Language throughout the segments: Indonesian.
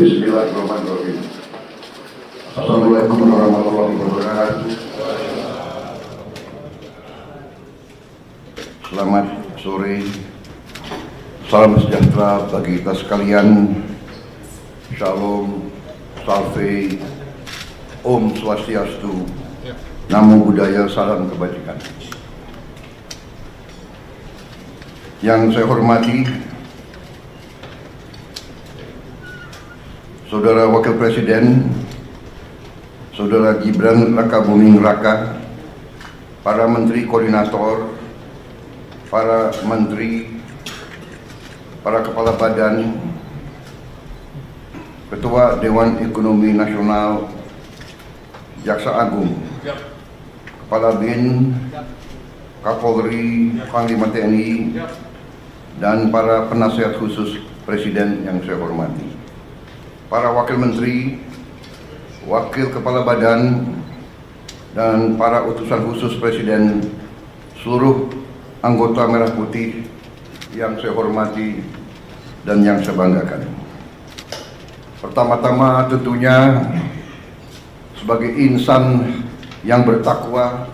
Bismillahirrahmanirrahim. Assalamualaikum warahmatullahi wabarakatuh. Selamat sore, salam sejahtera bagi kita sekalian. Shalom, salve, Om Swastiastu, Namo Buddhaya, salam kebajikan. Yang saya hormati Saudara Wakil Presiden, Saudara Gibran Rakabuming Raka, para Menteri Koordinator, para Menteri, para Kepala Badan, Ketua Dewan Ekonomi Nasional, Jaksa Agung, Kepala BIN, Kapolri, Panglima TNI, dan para penasihat khusus Presiden yang saya hormati. Para Wakil Menteri, Wakil Kepala Badan, dan para utusan khusus Presiden, seluruh anggota Merah Putih yang saya hormati dan yang saya banggakan. Pertama-tama tentunya sebagai insan yang bertakwa,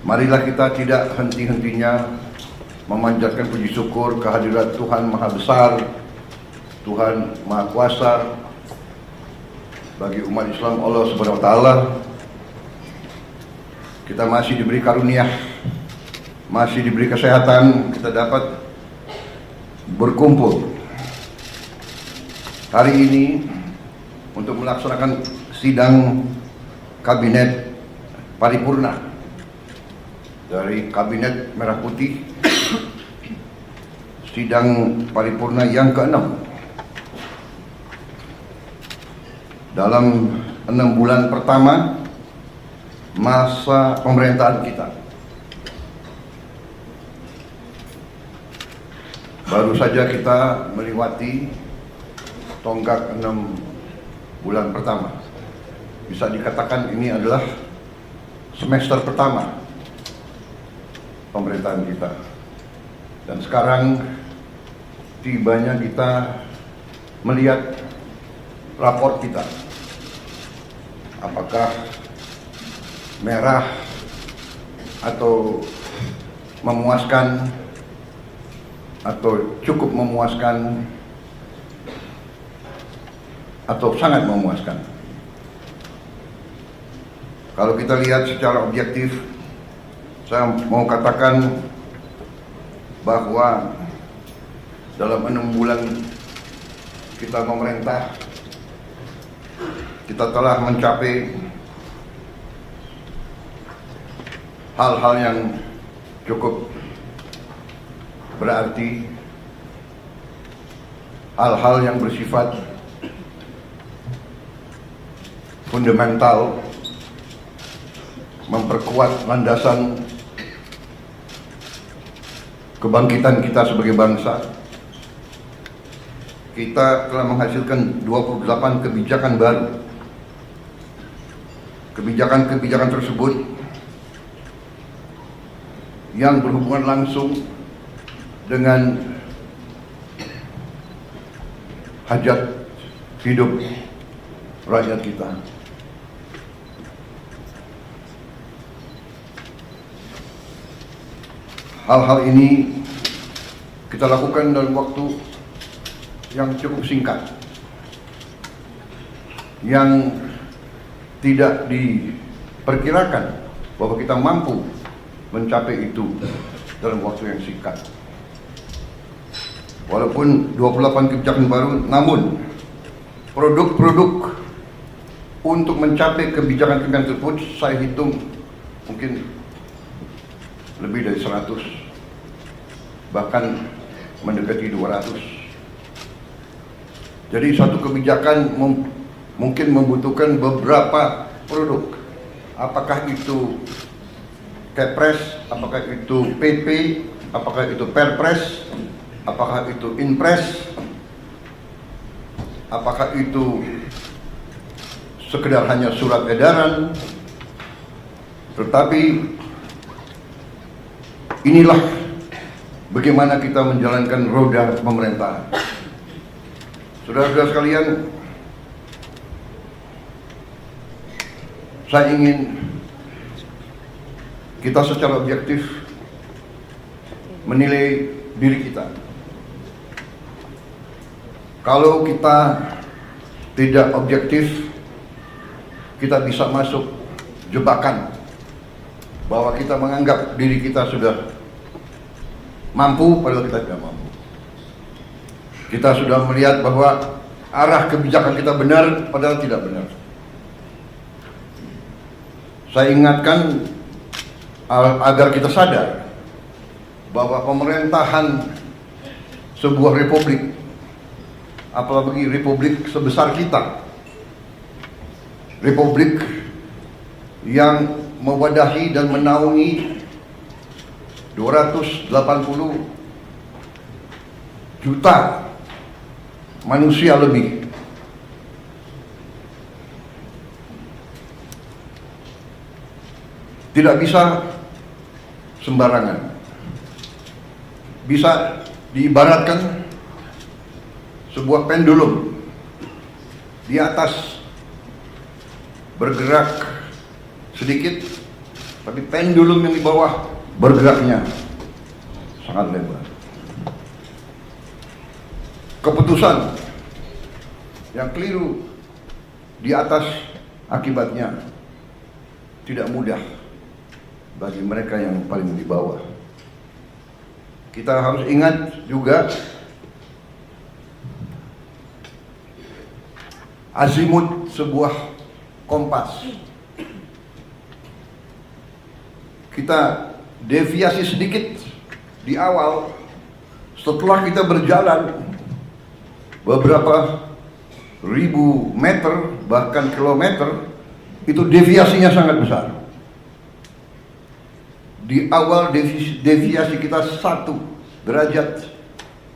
marilah kita tidak henti-hentinya memanjatkan puji syukur kehadirat Tuhan Maha Besar, Tuhan Maha Kuasa. Bagi umat Islam, Allah Subhanahu wa Ta'ala, kita masih diberi karunia, masih diberi kesehatan, kita dapat berkumpul hari ini untuk melaksanakan sidang Kabinet Paripurna dari Kabinet Merah Putih, sidang paripurna yang ke-6 dalam 6 bulan pertama masa pemerintahan kita. Baru saja kita melewati tonggak 6 bulan pertama. Bisa dikatakan ini adalah semester pertama pemerintahan kita. Dan sekarang tibanya kita melihat raport kita. Apakah merah atau memuaskan atau cukup memuaskan atau sangat memuaskan. Kalau kita lihat secara objektif, saya mau katakan bahwa dalam 6 bulan kita memerintah, kita telah mencapai hal-hal yang cukup berarti, hal-hal yang bersifat fundamental, memperkuat landasan kebangkitan kita sebagai bangsa. Kita telah menghasilkan 28 kebijakan baru. Kebijakan-kebijakan tersebut yang berhubungan langsung dengan hajat hidup rakyat kita. Hal-hal ini kita lakukan dalam waktu yang cukup singkat, yang tidak diperkirakan bahwa kita mampu mencapai itu dalam waktu yang singkat. Walaupun 28 kebijakan baru, namun produk-produk untuk mencapai kebijakan-kebijakan tersebut saya hitung mungkin lebih dari 100, bahkan mendekati 200. Jadi satu kebijakan mungkin membutuhkan beberapa produk. Apakah itu Kepres, apakah itu PP, apakah itu Perpres, apakah itu Inpres, apakah itu sekedar hanya surat edaran. Tetapi inilah bagaimana kita menjalankan roda pemerintahan. Saudara-saudara sekalian, saya ingin kita secara objektif menilai diri kita. Kalau kita tidak objektif, kita bisa masuk jebakan bahwa kita menganggap diri kita sudah mampu, padahal kita tidak mampu. Kita sudah melihat bahwa arah kebijakan kita benar, padahal tidak benar. Saya ingatkan agar kita sadar bahwa pemerintahan sebuah republik, apalagi republik sebesar kita, republik yang mewadahi dan menaungi 280 juta manusia lebih, tidak bisa sembarangan. Bisa diibaratkan sebuah pendulum di atas bergerak sedikit, tapi pendulum yang di bawah bergeraknya sangat lebar. Keputusan yang keliru di atas akibatnya tidak mudah bagi mereka yang paling di bawah. Kita harus ingat juga azimut sebuah kompas. Kita deviasi sedikit di awal, setelah kita berjalan beberapa ribu meter bahkan kilometer, itu deviasinya sangat besar. Di awal deviasi kita 1 derajat,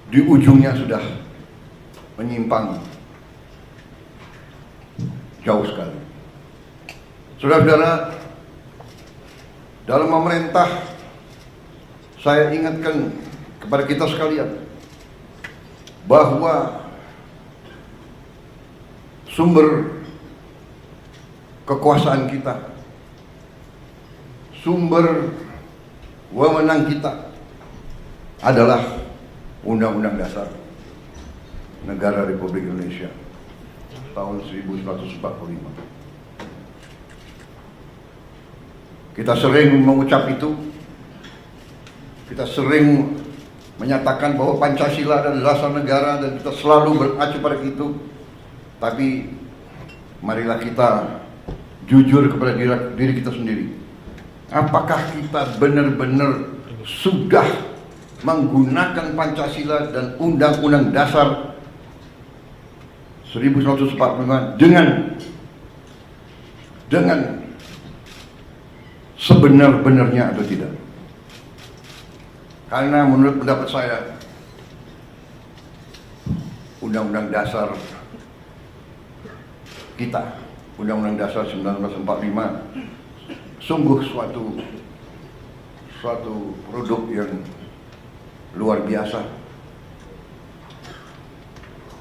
di ujungnya sudah menyimpang jauh sekali. Saudara-saudara, dalam memerintah, saya ingatkan kepada kita sekalian bahwa sumber kekuasaan kita, sumber wewenang kita adalah Undang-Undang Dasar Negara Republik Indonesia tahun 1945. Kita sering mengucap itu, kita sering menyatakan bahwa Pancasila adalah dasar negara dan kita selalu beracu pada itu. Tapi marilah kita jujur kepada diri kita sendiri. Apakah kita benar-benar sudah menggunakan Pancasila dan Undang-Undang Dasar 1945 dengan sebenar-benarnya atau tidak? Karena menurut pendapat saya, Undang-Undang Dasar kita, Undang-Undang Dasar 1945, sungguh suatu produk yang luar biasa.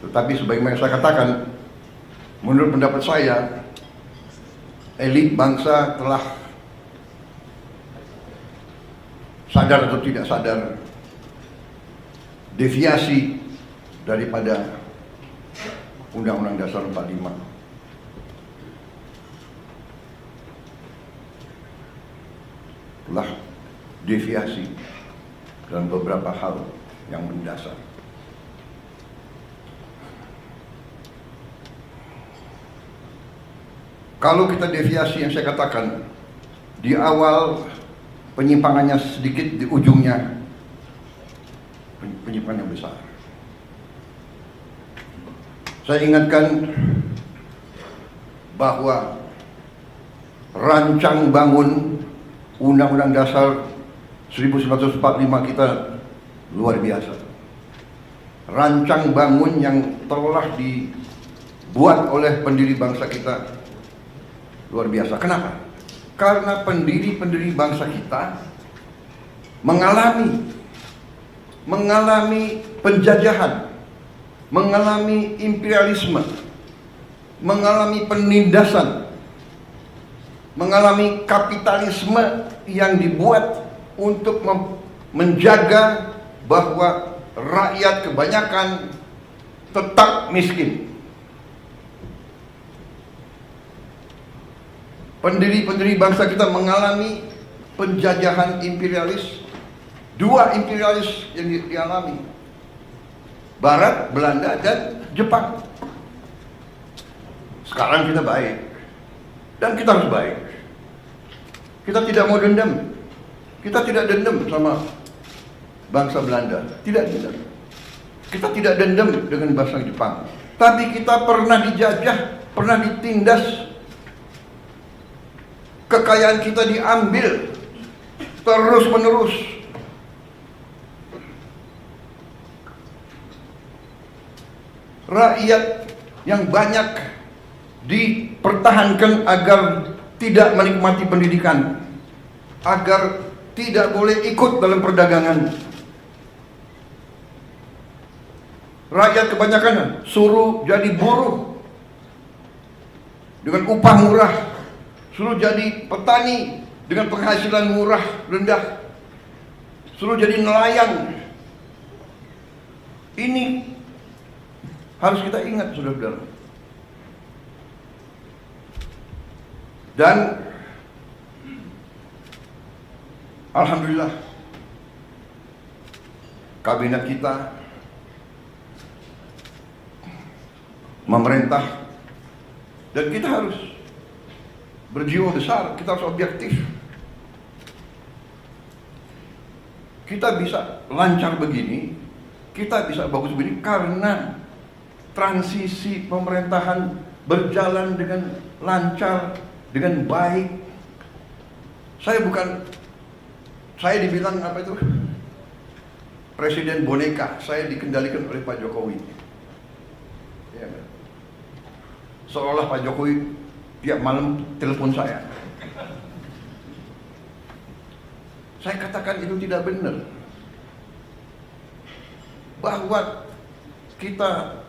Tetapi sebagaimana saya katakan, menurut pendapat saya, elit bangsa telah sadar atau tidak sadar deviasi daripada Undang-Undang Dasar 45. Telah deviasi dalam beberapa hal yang mendasar. Kalau kita deviasi yang saya katakan, di awal penyimpangannya sedikit, di ujungnya penyimpangan besar. Saya ingatkan bahwa rancang bangun Undang-Undang Dasar 1945 kita luar biasa. Rancang bangun yang telah dibuat oleh pendiri bangsa kita luar biasa. Kenapa? Karena pendiri-pendiri bangsa kita mengalami penjajahan, mengalami imperialisme, mengalami penindasan, mengalami kapitalisme yang dibuat untuk menjaga bahwa rakyat kebanyakan tetap miskin. Pendiri-pendiri bangsa kita mengalami penjajahan imperialis. Dua imperialis yang dialami, Barat, Belanda, dan Jepang. Sekarang kita baik, dan kita harus baik. Kita tidak mau dendam. Kita tidak dendam sama bangsa Belanda, tidak dendam. Kita tidak dendam dengan bangsa Jepang. Tapi kita pernah dijajah, pernah ditindas. Kekayaan kita diambil terus-menerus. Rakyat yang banyak dipertahankan agar tidak menikmati pendidikan, agar tidak boleh ikut dalam perdagangan. Rakyat kebanyakan suruh jadi buruh dengan upah murah, suruh jadi petani dengan penghasilan murah rendah, suruh jadi nelayan. Ini harus kita ingat, saudara-saudara. Dan alhamdulillah kabinet kita memerintah, dan kita harus berjiwa besar, kita harus objektif. Kita bisa lancar begini, kita bisa bagus begini karena transisi pemerintahan berjalan dengan lancar, dengan baik. Saya dibilang apa itu? Presiden boneka. Saya dikendalikan oleh Pak Jokowi. Ya, seolah Pak Jokowi tiap malam telepon saya. Saya katakan itu tidak benar. Bahwa kita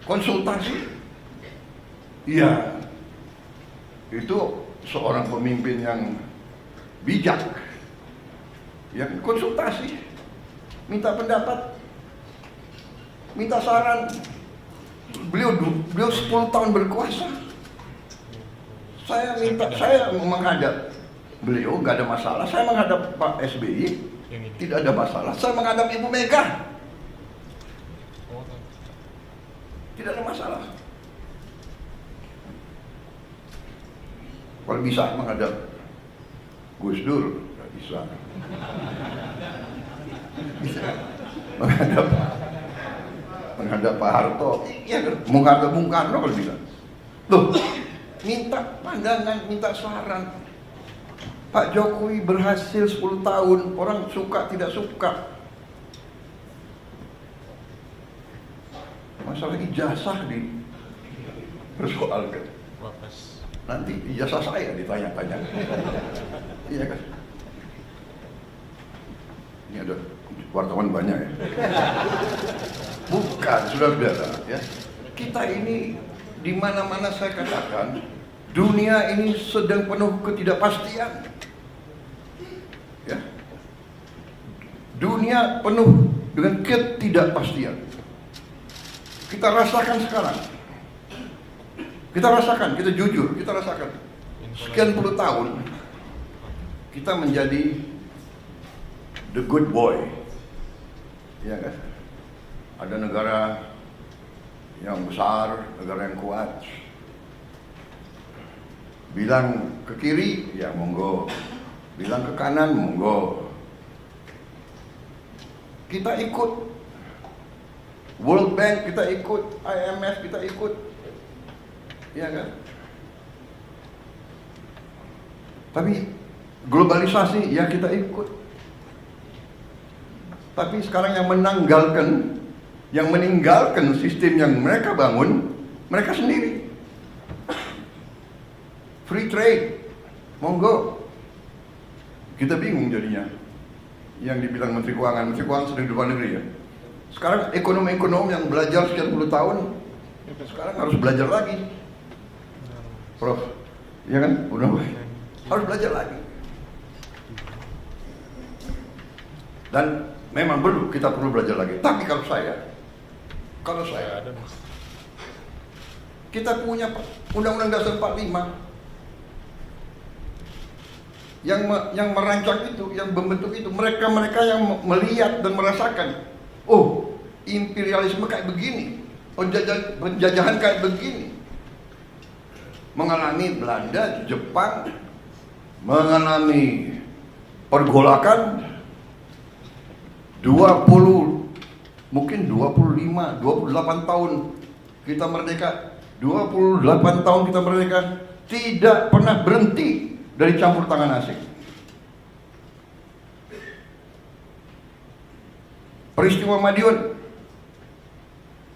konsultasi, iya, itu seorang pemimpin yang bijak, yang konsultasi, minta pendapat, minta saran. Beliau 10 tahun berkuasa. Saya menghadap beliau nggak ada masalah. Saya menghadap Pak SBY tidak ada masalah. Saya menghadap Ibu Mega tidak ada masalah. Kalau bisa menghadap Gus Dur, nggak bisa. Bisa menghadap Pak Harto, iya kan? Menghadap Bung Karno kalau bisa. Loh, minta pandangan, minta saran. Pak Jokowi berhasil 10 tahun, orang suka tidak suka. Masalah ijazah dipersoalkan. Nanti ijazah saya ditanya-tanya. Iya kan? Ini ada wartawan banyak ya. Bukan, saudara-saudara ya. Kita ini di mana-mana saya katakan, dunia ini sedang penuh ketidakpastian. Ya. Dunia penuh dengan ketidakpastian. Kita rasakan sekarang. Kita rasakan, kita jujur, kita rasakan. Sekian puluh tahun kita menjadi the good boy. Ya kan? Ada negara yang besar, negara yang kuat. Bilang ke kiri, ya monggo. Bilang ke kanan, monggo. Kita ikut World Bank, kita ikut IMF, kita ikut, ya kan? Tapi globalisasi, ya kita ikut. Tapi sekarang yang meninggalkan sistem yang mereka bangun, mereka sendiri. Free trade, monggo. Kita bingung jadinya. Yang dibilang Menteri Keuangan sedang di luar negeri ya. Sekarang ekonom-ekonom yang belajar sekian puluh tahun, sekarang harus belajar lagi. Prof, ya kan? Udah harus belajar lagi. Dan memang kita perlu belajar lagi. Tapi kalau saya, kita punya Undang-Undang Dasar 45 yang merancang itu, yang membentuk itu, mereka yang melihat dan merasakan, oh, imperialisme kayak begini, penjajahan kayak begini. Mengalami Belanda, Jepang, mengalami pergolakan 28 tahun kita merdeka, 28 tahun kita merdeka, tidak pernah berhenti dari campur tangan asing. Peristiwa Madiun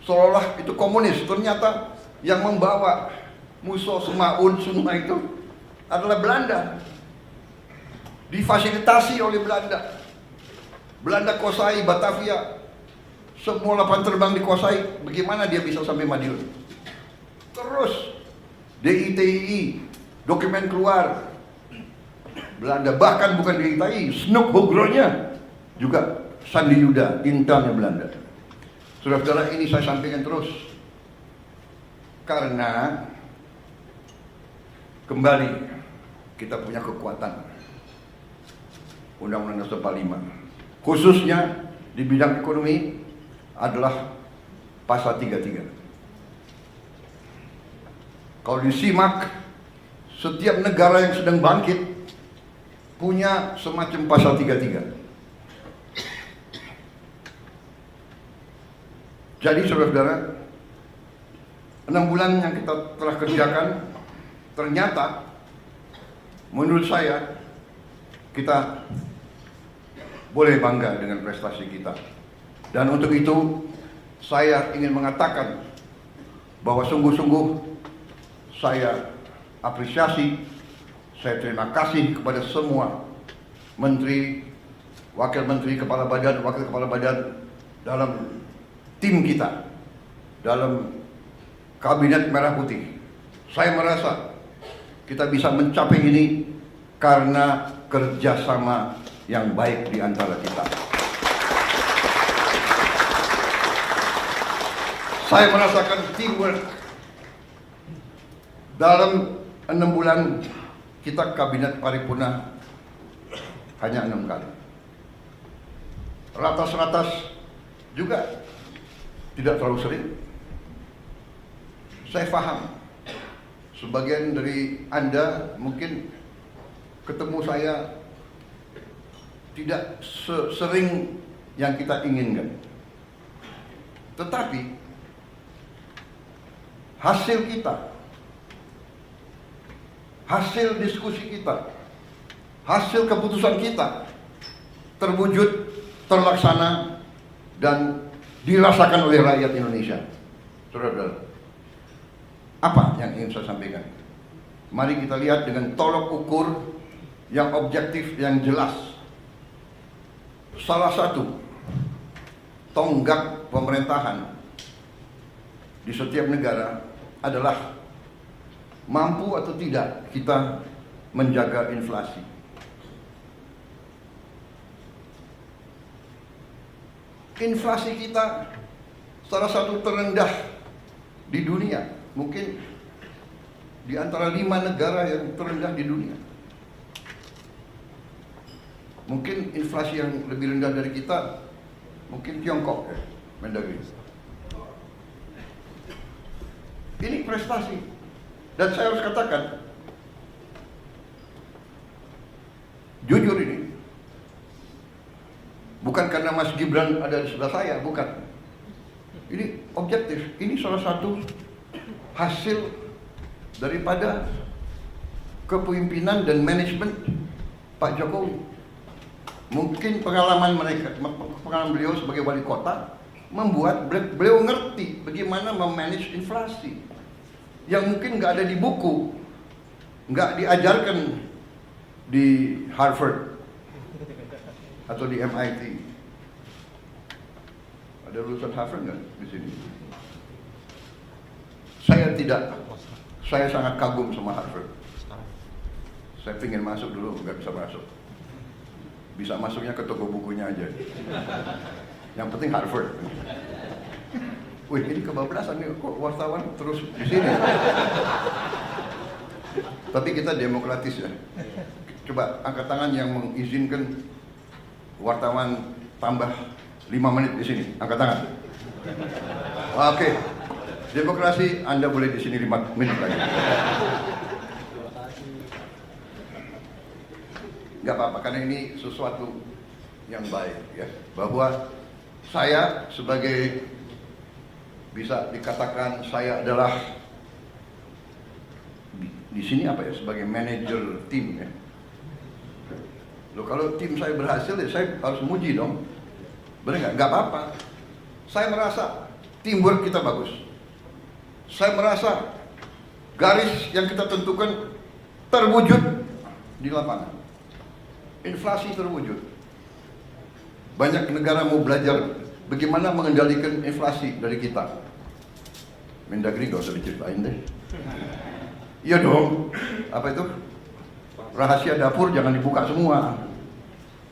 seolah itu komunis, ternyata yang membawa musuh Semaun semua itu adalah Belanda. Difasilitasi oleh Belanda. Belanda kuasai Batavia, semua lapangan terbang dikuasai. Bagaimana dia bisa sampai Madiun? Terus DITII, dokumen keluar Belanda, bahkan bukan DITII, Snoek Hogronya juga Sandi Yuda, intelnya Belanda. Saudara-saudara, ini saya sampaikan terus karena kembali kita punya kekuatan Undang-Undang Dasar 45, khususnya di bidang ekonomi adalah pasal 33. Kalau disimak, setiap negara yang sedang bangkit punya semacam pasal 33. Jadi saudara-saudara, 6 bulan yang kita telah kerjakan, ternyata menurut saya kita boleh bangga dengan prestasi kita. Dan untuk itu saya ingin mengatakan bahwa sungguh-sungguh saya apresiasi, saya terima kasih kepada semua menteri, wakil menteri, kepala badan, wakil kepala badan dalam tim kita, dalam kabinet merah putih. Saya merasa kita bisa mencapai ini karena kerjasama yang baik di antara kita. Saya merasakan teamwork dalam 6 bulan kita kabinet paripurna hanya 6 kali. Ratas-ratas juga tidak terlalu sering. Saya paham, sebagian dari Anda mungkin ketemu saya tidak sering yang kita inginkan. Tetapi hasil kita, hasil diskusi kita, hasil keputusan kita terwujud, terlaksana, dan dirasakan oleh rakyat Indonesia. Saudara-saudara, apa yang ingin saya sampaikan? Mari kita lihat dengan tolok ukur yang objektif, yang jelas. Salah satu tonggak pemerintahan di setiap negara adalah mampu atau tidak kita menjaga inflasi. Inflasi kita salah satu terendah di dunia, mungkin di antara 5 negara yang terendah di dunia. Mungkin inflasi yang lebih rendah dari kita, mungkin Tiongkok, Mendagri. Ini prestasi, dan saya harus katakan, jujur ini, bukan karena Mas Gibran ada di sebelah saya, bukan. Ini objektif, ini salah satu hasil daripada kepemimpinan dan manajemen Pak Jokowi. Mungkin pengalaman beliau sebagai wali kota membuat beliau ngerti bagaimana memanage inflasi yang mungkin nggak ada di buku, nggak diajarkan di Harvard atau di MIT. Ada lulusan Harvard nggak di sini? Saya tidak. Saya sangat kagum sama Harvard. Saya ingin masuk dulu, nggak bisa masuk. Bisa masuknya ke toko bukunya aja. Yang penting Harvard. Wih, ini kebablasan nih, kok wartawan terus di sini. Tapi kita demokratis ya. Coba angkat tangan yang mengizinkan wartawan tambah 5 menit di sini. Angkat tangan. Oke. Demokrasi, Anda boleh di sini 5 menit lagi. Gak apa-apa, karena ini sesuatu yang baik ya. Bahwa saya sebagai, bisa dikatakan saya adalah di sini apa ya, sebagai manajer tim ya. Loh, kalau tim saya berhasil ya saya harus muji dong. Benar nggak? Nggak apa-apa. Saya merasa teamwork kita bagus. Saya merasa garis yang kita tentukan terwujud di lapangan. Inflasi terwujud. Banyak negara mau belajar bagaimana mengendalikan inflasi dari kita. Mendagri gak usah diceritain deh. Iya dong. Apa itu? Rahasia dapur jangan dibuka semua.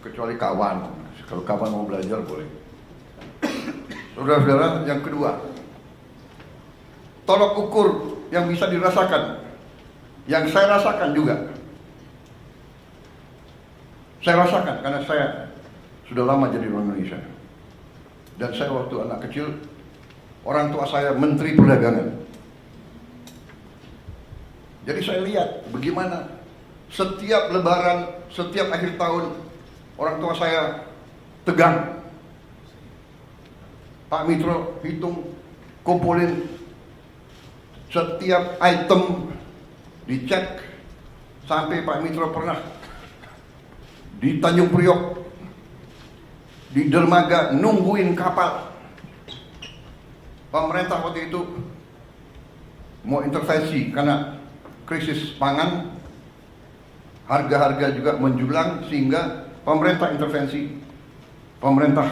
Kecuali kawan. Kalau kawan mau belajar boleh. Saudara-saudara, yang kedua, tolok ukur yang bisa dirasakan, yang saya rasakan juga. Saya rasakan karena saya sudah lama jadi orang Indonesia. Dan saya waktu anak kecil, orang tua saya Menteri Perdagangan. Jadi saya lihat bagaimana setiap lebaran, setiap akhir tahun, orang tua saya tegang. Pak Mitro hitung, kumpulin setiap item, dicek. Sampai Pak Mitro pernah di Tanjung Priok, di dermaga nungguin kapal. Pemerintah waktu itu mau intervensi karena krisis pangan, harga-harga juga menjulang, sehingga pemerintah intervensi. Pemerintah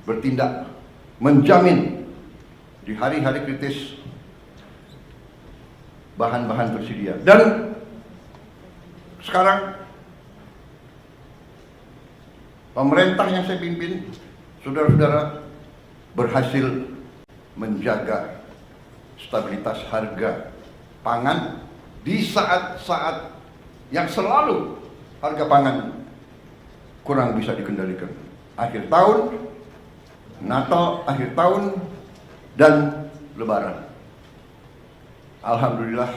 bertindak, menjamin di hari-hari kritis bahan-bahan tersedia. Dan sekarang pemerintah yang saya pimpin, saudara-saudara, berhasil menjaga stabilitas harga pangan di saat-saat yang selalu harga pangan kurang bisa dikendalikan. Akhir tahun, Natal, akhir tahun, dan Lebaran. Alhamdulillah,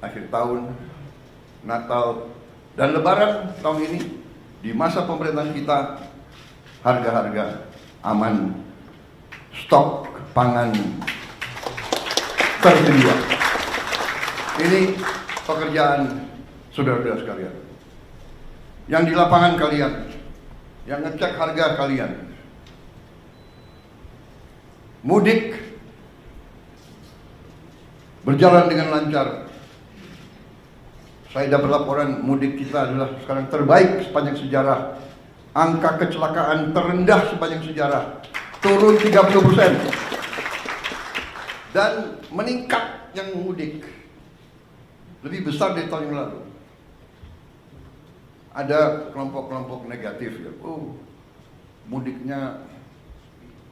akhir tahun, Natal, dan Lebaran tahun ini, di masa pemerintahan kita, harga-harga aman, stok pangan tersedia. Ini pekerjaan saudara-saudara sekalian. Yang di lapangan kalian, yang ngecek harga kalian. Mudik berjalan dengan lancar. Saya dapat laporan mudik kita adalah sekarang terbaik sepanjang sejarah. Angka kecelakaan terendah sepanjang sejarah, turun 30%. Dan meningkat yang mudik, lebih besar dari tahun yang lalu. Ada kelompok-kelompok negatif ya, mudiknya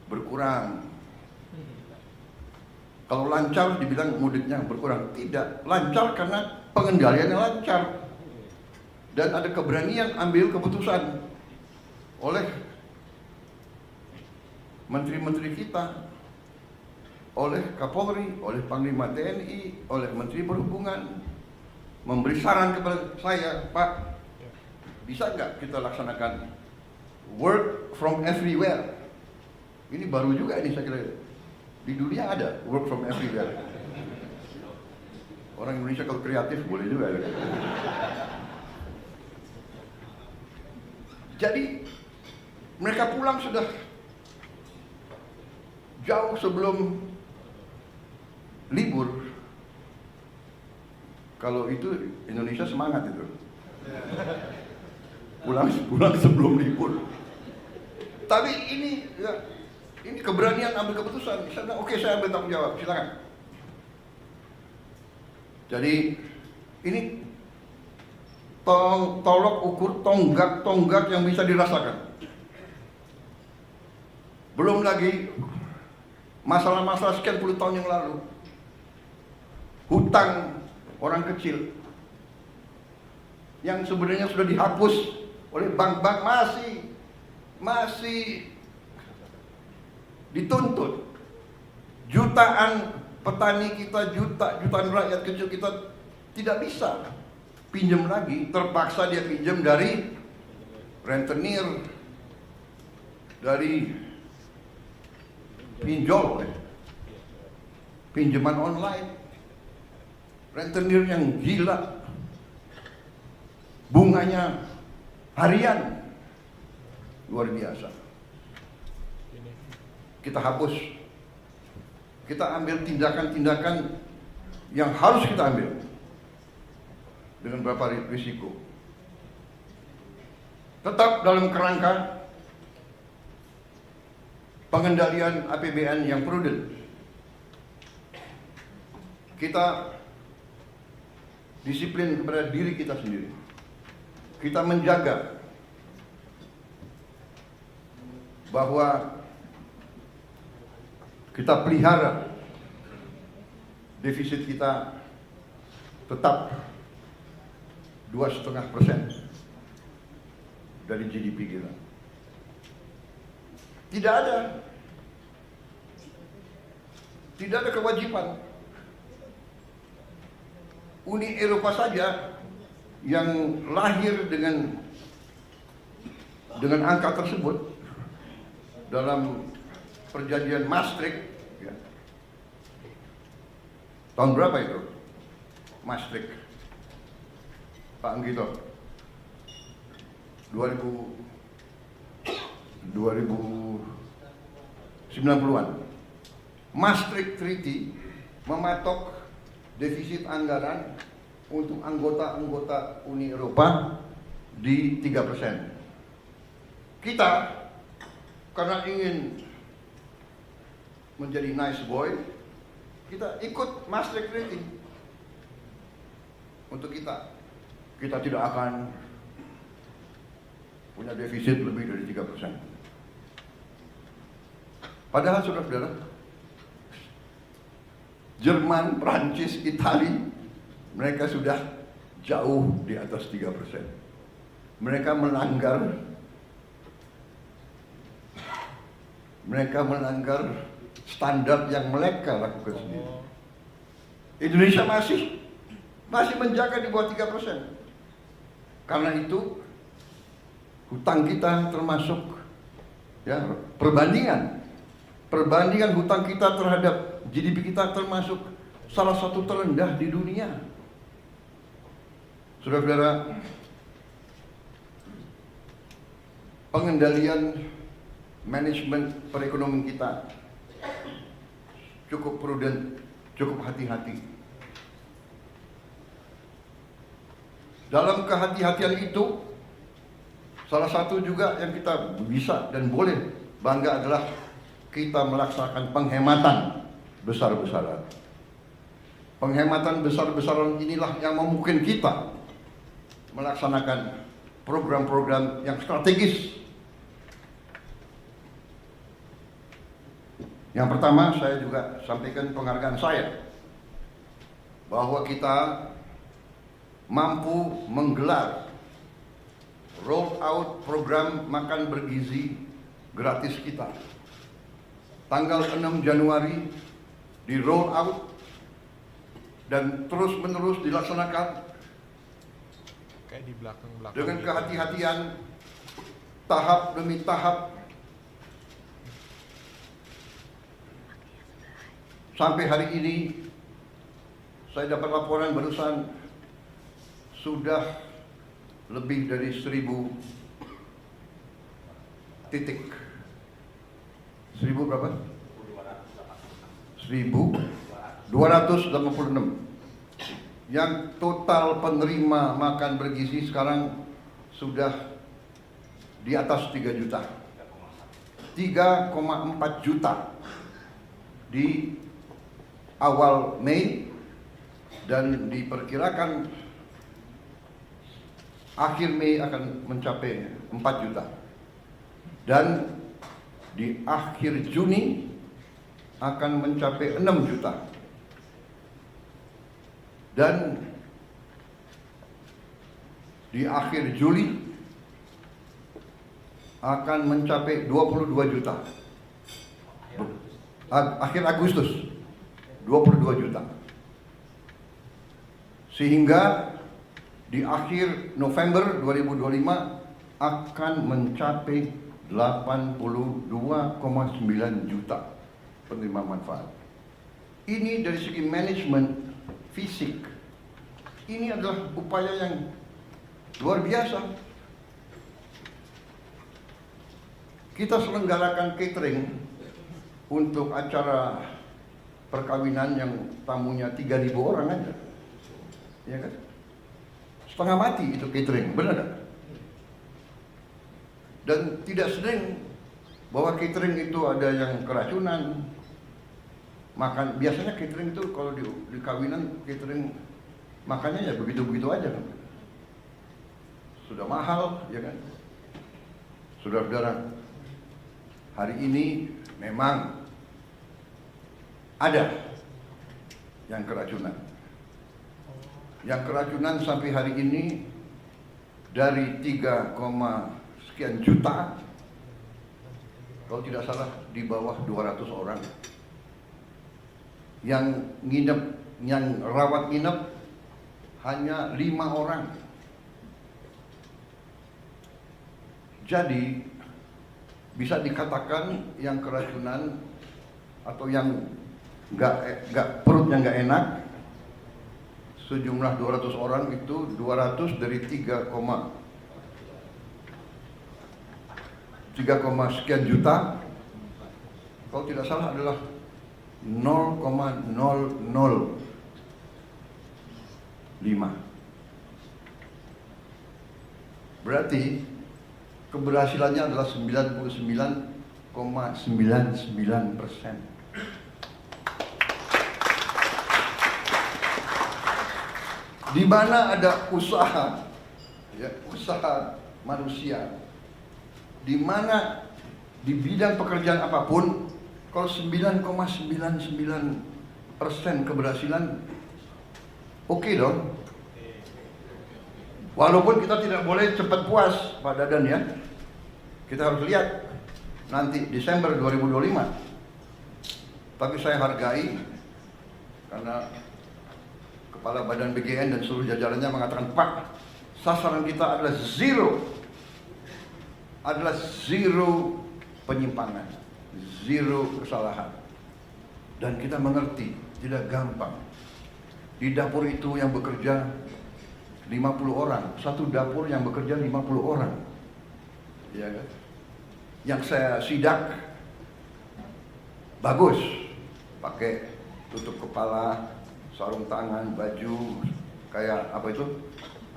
berkurang. Kalau lancar dibilang mudiknya berkurang, tidak. Lancar karena pengendaliannya lancar. Dan ada keberanian ambil keputusan oleh menteri-menteri kita, oleh Kapolri, oleh Panglima TNI, oleh Menteri Perhubungan, memberi saran kepada saya, Pak, bisa nggak kita laksanakan work from everywhere? Ini baru juga ini saya kira. Di dunia ada work from everywhere. Orang Indonesia kalau kreatif boleh juga. Ya. Jadi mereka pulang sudah jauh sebelum libur. Kalau itu Indonesia semangat itu. Pulang sebelum libur. Tapi ini ya, ini keberanian ambil keputusan. Saya bilang, oke, saya ambil tanggung jawab, silakan. Jadi ini tolok ukur tonggak yang bisa dirasakan. Belum lagi masalah-masalah sekian puluh tahun yang lalu. Hutang orang kecil yang sebenarnya sudah dihapus oleh bank-bank masih dituntut. Jutaan petani kita, jutaan rakyat kecil kita tidak bisa pinjam lagi, terpaksa dia pinjam dari rentenir, dari pinjol, pinjaman online, rentenir yang gila, bunganya harian, luar biasa. Kita hapus, kita ambil tindakan-tindakan yang harus kita ambil dengan beberapa risiko. Tetap dalam kerangka pengendalian APBN yang prudent. Kita disiplin kepada diri kita sendiri. Kita menjaga bahwa kita pelihara defisit kita tetap 2,5% dari GDP kita. Tidak ada kewajiban. Uni Eropa saja yang lahir dengan angka tersebut dalam perjanjian Maastricht, ya. Tahun berapa itu? Maastricht, Pak Anggito? 2090-an. Maastricht Treaty mematok defisit anggaran untuk anggota-anggota Uni Eropa di 3%. Kita karena ingin menjadi nice boy, kita ikut Maastricht Treaty. Untuk kita tidak akan punya defisit lebih dari 3%. Padahal saudara-saudara, Jerman, Prancis, Italia mereka sudah jauh di atas 3%. Mereka melanggar standar yang mereka lakukan sendiri. Indonesia masih menjaga di bawah 3%. Karena itu hutang kita termasuk ya, perbandingan hutang kita terhadap GDP kita termasuk salah satu terendah di dunia. Saudara-saudara, pengendalian manajemen perekonomian kita cukup prudent, cukup hati-hati. Dalam kehati-hatian itu, salah satu juga yang kita bisa dan boleh bangga adalah kita melaksanakan penghematan besar-besaran. Penghematan besar-besaran inilah yang memungkinkan kita melaksanakan program-program yang strategis. Yang pertama, saya juga sampaikan penghargaan saya bahwa kita mampu menggelar roll out program makan bergizi gratis kita. Tanggal 6 Januari di roll out dan terus menerus dilaksanakan kayak di belakang dengan kehati-hatian, tahap demi tahap, sampai hari ini saya dapat laporan barusan sudah lebih dari 1.000 titik. 1.000 berapa? 1.286. Yang total penerima makan bergizi sekarang sudah di atas 3 juta. 3,4 juta di awal Mei, dan diperkirakan akhir Mei akan mencapai 4 juta. Dan di akhir Juni akan mencapai 6 juta. Dan di akhir Juli akan mencapai 22 juta. Akhir Agustus 22 juta. Sehingga di akhir November 2025 akan mencapai 82,9 juta penerima manfaat. Ini dari segi manajemen fisik. Ini adalah upaya yang luar biasa. Kita selenggarakan catering untuk acara perkawinan yang tamunya 3.000 orang aja. Ya kan? Setengah mati itu catering, benar gak? Dan tidak sering bahwa catering itu ada yang keracunan. Makan biasanya catering itu kalau di kawinan catering makannya ya begitu-begitu aja kan. Sudah mahal, ya kan? Saudara-saudara, hari ini memang ada yang keracunan. Yang keracunan sampai hari ini dari 3, sekian juta, kalau tidak salah di bawah 200 orang. Yang nginep, yang rawat nginep hanya 5 orang. Jadi bisa dikatakan yang keracunan atau yang perutnya nggak enak sejumlah 200 orang itu 200 dari 3, sekian juta, kalau tidak salah adalah 0,005. Berarti keberhasilannya adalah 99,99%. Di mana ada usaha, ya, usaha manusia, di mana di bidang pekerjaan apapun, kalau 9,99% keberhasilan Oke dong. Walaupun kita tidak boleh cepat puas Pak Dadan ya. Kita harus lihat nanti Desember 2025. Tapi saya hargai karena Kepala Badan BGN dan seluruh jajarannya mengatakan, Pak, sasaran kita adalah zero penyimpangan, zero kesalahan. Dan kita mengerti, tidak gampang. Di dapur itu yang bekerja 50 orang, satu dapur yang bekerja 50 orang. Ya kan? Yang saya sidak bagus, pakai tutup kepala, sarung tangan, baju kayak apa itu?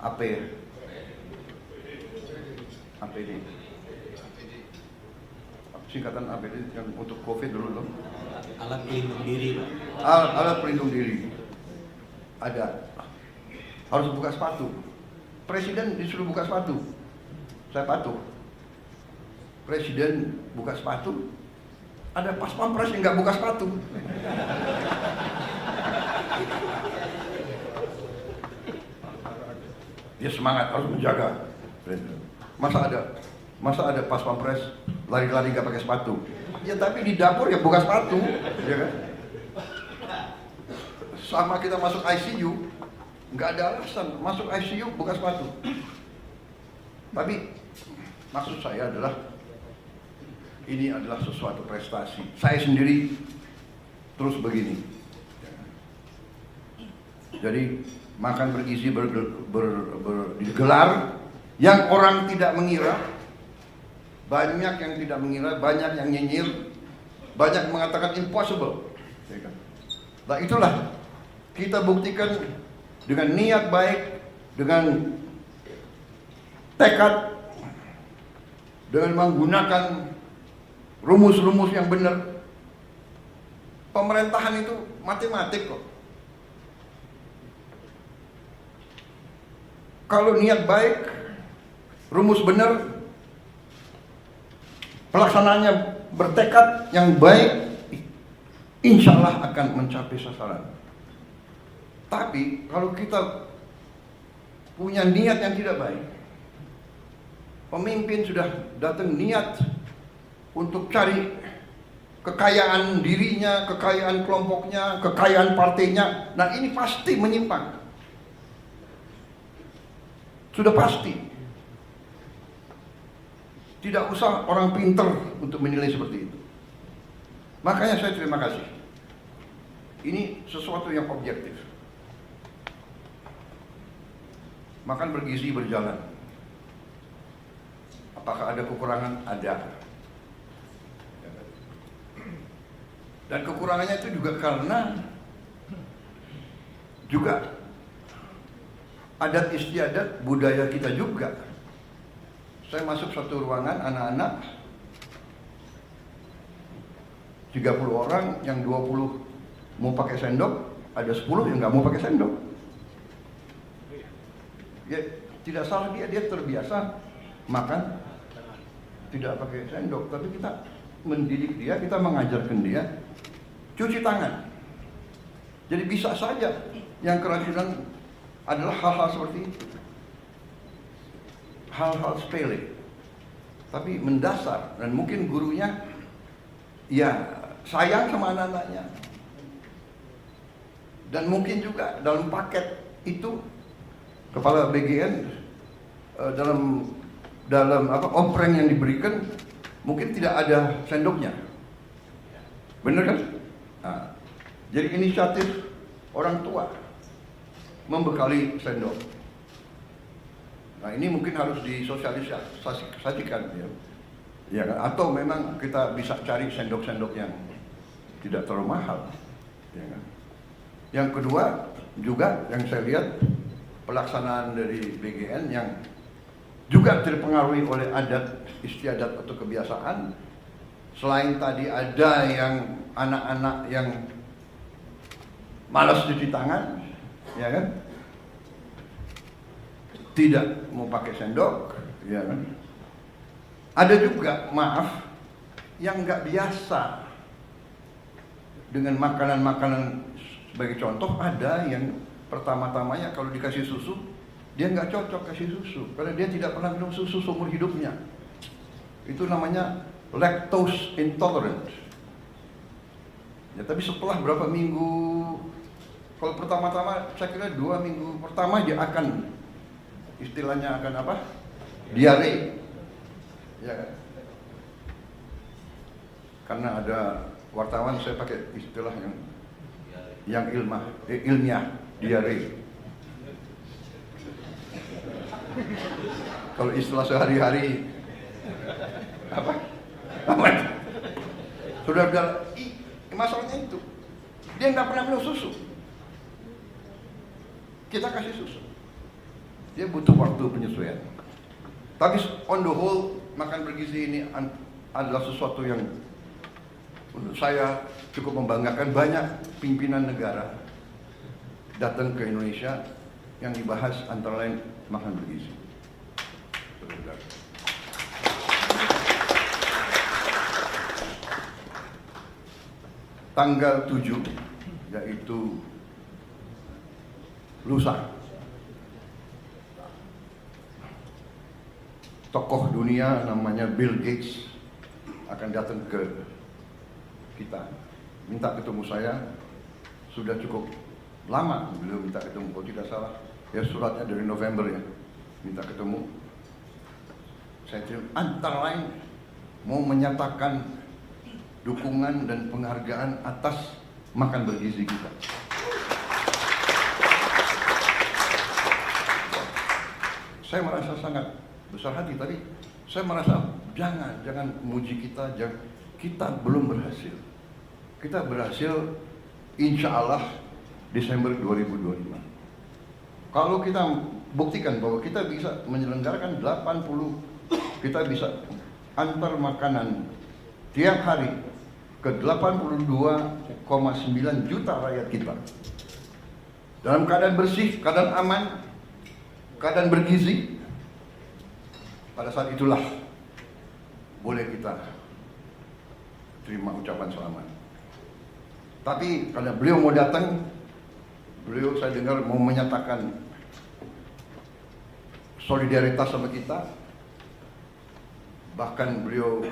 APD. Singkatan APD yang untuk COVID dulu loh. Alat pelindung diri, Pak. Alat pelindung diri. Ada. Harus buka sepatu. Presiden disuruh buka sepatu. Saya patuh. Presiden buka sepatu. Ada pas pampres yang nggak buka sepatu. Dia semangat harus menjaga. Masa ada pas pampres lari-lari nggak pakai sepatu? Ya tapi di dapur ya buka sepatu, ya kan? Sama kita masuk ICU, nggak ada alasan masuk ICU buka sepatu. Tapi maksud saya adalah ini adalah sesuatu prestasi. Saya sendiri terus begini. Jadi makan bergizi digelar yang orang tidak mengira, banyak yang tidak mengira, banyak yang nyinyir, banyak mengatakan impossible. Nah itulah kita buktikan dengan niat baik, dengan tekad, dengan menggunakan rumus-rumus yang benar. Pemerintahan itu matematik kok. Kalau niat baik, rumus benar, pelaksanaannya bertekad yang baik, insya Allah akan mencapai sasaran. Tapi kalau kita punya niat yang tidak baik, pemimpin sudah datang niat untuk cari kekayaan dirinya, kekayaan kelompoknya, kekayaan partainya, nah ini pasti menyimpang. Sudah pasti. Tidak usah orang pinter untuk menilai seperti itu. Makanya saya terima kasih. Ini sesuatu yang objektif. Makan bergizi berjalan. Apakah ada kekurangan? Ada. Dan kekurangannya itu juga karena juga adat istiadat budaya kita juga. Saya masuk satu ruangan anak-anak 30 orang, yang 20 mau pakai sendok, ada 10 yang nggak mau pakai sendok. Ya, tidak salah dia terbiasa makan tidak pakai sendok, tapi kita mendidik dia, kita mengajarkan dia cuci tangan. Jadi bisa saja yang keracunan adalah hal-hal seperti itu, hal-hal sepele, tapi mendasar. Dan mungkin gurunya ya sayang sama anak-anaknya, dan mungkin juga dalam paket itu Kepala BGN dalam ompreng yang diberikan mungkin tidak ada sendoknya, bener kan? Nah, jadi inisiatif orang tua membekali sendok. Nah ini mungkin harus disosialisasikan ya kan? Atau memang kita bisa cari sendok-sendok yang tidak terlalu mahal, ya kan? Yang kedua juga yang saya lihat pelaksanaan dari BGN yang juga terpengaruhi oleh adat istiadat atau kebiasaan. Selain tadi ada yang anak-anak yang malas cuci tangan, ya kan, tidak mau pakai sendok, ya kan. Ada juga, maaf, yang nggak biasa dengan makanan-makanan. Sebagai contoh, ada yang pertama-tamanya kalau dikasih susu, dia nggak cocok kasih susu karena dia tidak pernah minum susu seumur hidupnya. Itu namanya lactose intolerant. Ya, tapi setelah berapa minggu, kalau pertama-tama saya kira 2 minggu pertama dia akan istilahnya akan apa? Diare. Ya kan? Karena ada wartawan saya pakai istilah yang ilmiah, diare. Kalau istilah sehari-hari apa? Sudah masalahnya itu dia nggak pernah minum susu. Kita kasih susu, dia butuh waktu penyesuaian. Tapi on the whole makan bergizi ini adalah sesuatu yang menurut saya cukup membanggakan. Banyak pimpinan negara datang ke Indonesia yang dibahas antara lain makan bergizi. Tanggal 7 yaitu lusa, tokoh dunia namanya Bill Gates akan datang ke kita, minta ketemu saya. Sudah cukup lama beliau minta ketemu, kalau tidak salah ya suratnya dari November ya, minta ketemu. Saya antara lain mau menyatakan dukungan dan penghargaan atas makan bergizi kita. Saya merasa sangat besar hati, tapi saya merasa jangan muji kita, kita belum berhasil. Kita berhasil insya Allah Desember 2025. Kalau kita buktikan bahwa kita bisa menyelenggarakan 80, kita bisa antar makanan tiap hari ke 82,9 juta rakyat kita dalam keadaan bersih, keadaan aman, keadaan bergizi. Pada saat itulah boleh kita terima ucapan selamat. Tapi karena beliau mau datang, beliau saya dengar mau menyatakan solidaritas sama kita. Bahkan beliau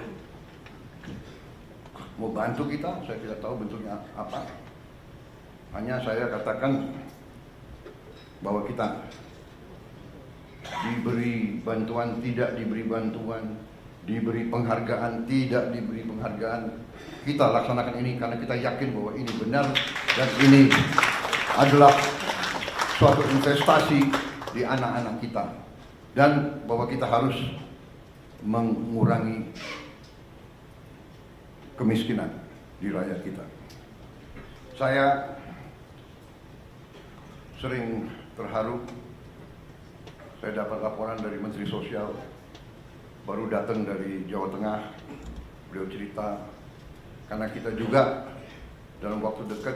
mau bantu kita, saya tidak tahu bentuknya apa. Hanya saya katakan bahwa kita diberi bantuan, tidak diberi bantuan, diberi penghargaan, tidak diberi penghargaan, kita laksanakan ini karena kita yakin bahwa ini benar dan ini adalah suatu investasi di anak-anak kita, dan bahwa kita harus mengurangi kemiskinan di rakyat kita. Saya sering terharu. Saya dapat laporan dari Menteri Sosial, baru datang dari Jawa Tengah. Beliau cerita, karena kita juga dalam waktu dekat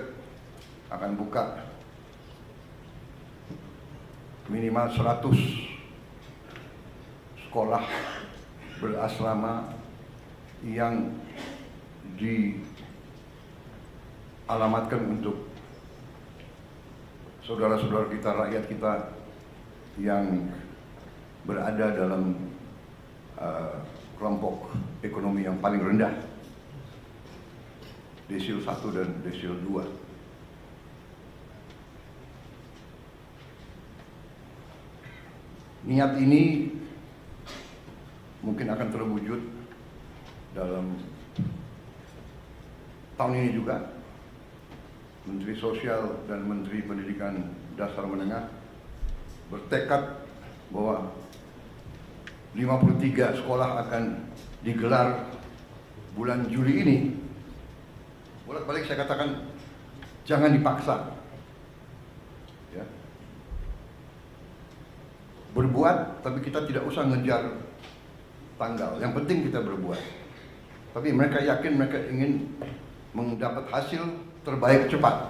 akan buka minimal 100 sekolah berasrama yang dialamatkan untuk saudara-saudara kita, rakyat kita yang berada dalam kelompok ekonomi yang paling rendah, desil 1 dan desil 2. Niat ini mungkin akan terwujud dalam tahun ini juga. Menteri Sosial dan Menteri Pendidikan Dasar Menengah bertekad bahwa 53 sekolah akan digelar bulan Juli ini. Bolak-balik saya katakan, jangan dipaksa. Ya. Berbuat, tapi kita tidak usah ngejar tanggal. Yang penting kita berbuat. Tapi mereka yakin, mereka ingin mendapat hasil terbaik cepat.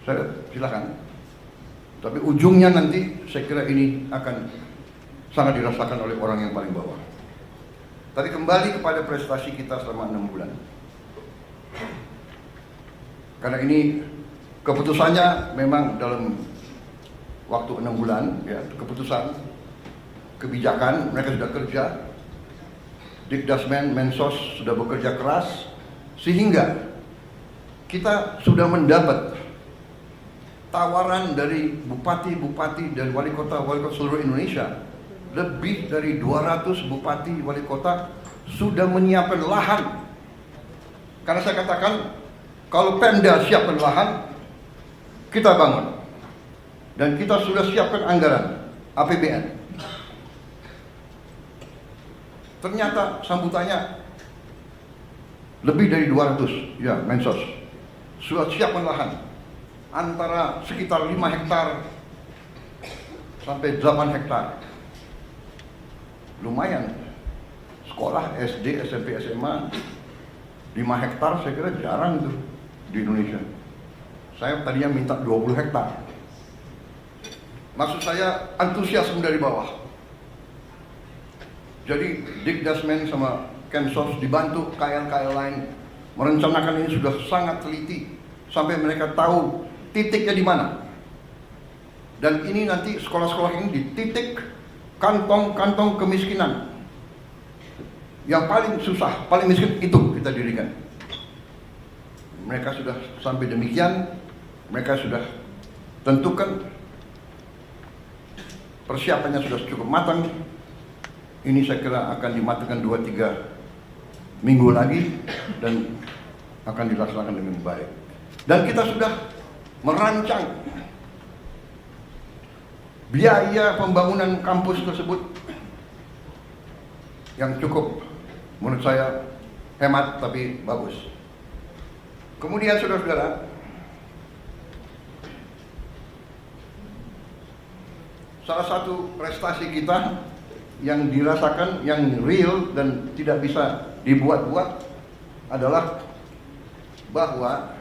Saya silakan. Tapi ujungnya nanti saya kira ini akan sangat dirasakan oleh orang yang paling bawah. Tapi kembali kepada prestasi kita selama 6 bulan. Karena ini Keputusannya memang dalam waktu 6 bulan, ya, keputusan, kebijakan mereka sudah kerja. Dikdasmen, Mensos sudah bekerja keras, sehingga kita sudah mendapat tawaran dari bupati-bupati dan wali kota seluruh Indonesia. Lebih dari 200 bupati wali kota sudah menyiapkan lahan. Karena saya katakan, kalau Pemda siapkan lahan, kita bangun. Dan kita sudah siapkan anggaran APBN. Ternyata sambutannya lebih dari 200, ya, Mensos sudah siapkan lahan antara sekitar 5 hektar sampai 8 hektar. Lumayan. Sekolah SD, SMP, SMA 5 hektar saya kira jarang tuh di Indonesia. Saya tadinya minta 20 hektar. Maksud saya antusiasme dari bawah. Jadi Dikdasmen sama Kemsos dibantu KL-KL lain merencanakan ini sudah sangat teliti sampai mereka tahu titiknya di mana. Dan ini nanti sekolah-sekolah ini di titik kantong-kantong kemiskinan yang paling susah, paling miskin itu kita dirikan. Mereka sudah sampai demikian, mereka sudah tentukan persiapannya sudah cukup matang. Ini saya kira akan dimatangkan 2-3 minggu lagi dan akan dilaksanakan dengan baik. Dan kita sudah merancang biaya pembangunan kampus tersebut yang cukup menurut saya hemat tapi bagus. Kemudian saudara-saudara, salah satu prestasi kita yang dirasakan, yang real dan tidak bisa dibuat-buat adalah bahwa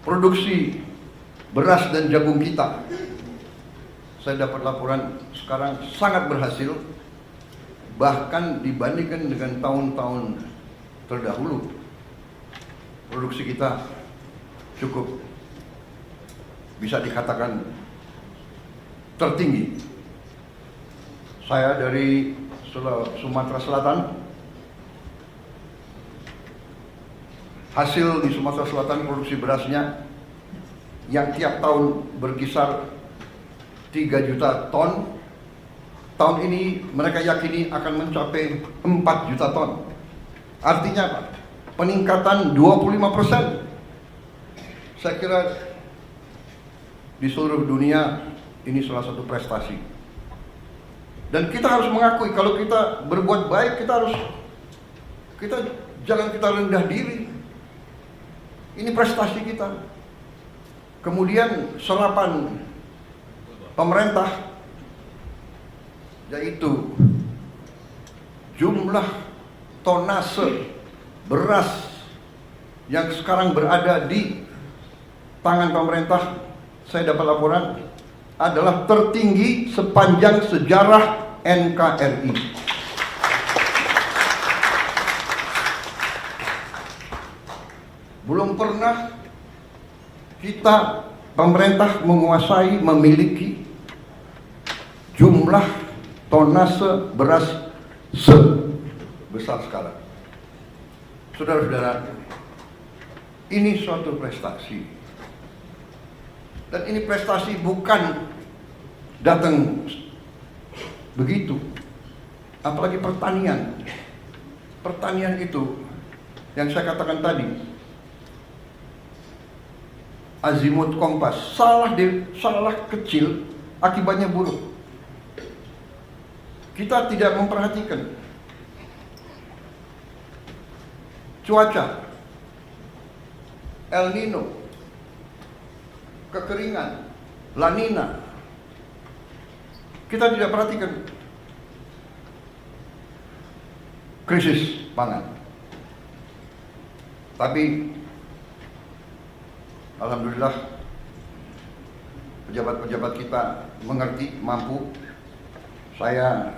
produksi beras dan jagung kita, saya dapat laporan sekarang sangat berhasil, bahkan dibandingkan dengan tahun-tahun terdahulu. Produksi kita cukup bisa dikatakan tertinggi. Saya dari Sumatera Selatan. Hasil di Sumatera Selatan produksi berasnya yang tiap tahun berkisar 3 juta ton. Tahun ini mereka yakini akan mencapai 4 juta ton. Artinya apa? Peningkatan 25%. Saya kira di seluruh dunia ini salah satu prestasi. Dan kita harus mengakui kalau kita berbuat baik, jangan kita rendah diri. Ini prestasi kita. Kemudian serapan pemerintah, yaitu jumlah tonase beras yang sekarang berada di tangan pemerintah, saya dapat laporan adalah tertinggi sepanjang sejarah NKRI. Belum pernah kita, pemerintah menguasai, memiliki jumlah tonase beras sebesar sekarang. Saudara-saudara, ini suatu prestasi. Dan ini prestasi bukan datang begitu. Apalagi pertanian. Pertanian itu yang saya katakan tadi, azimut kompas, salah kecil akibatnya buruk. Kita tidak memperhatikan cuaca, El Nino, kekeringan, La Nina. Kita tidak perhatikan krisis pangan. Tapi alhamdulillah pejabat-pejabat kita mengerti, mampu. Saya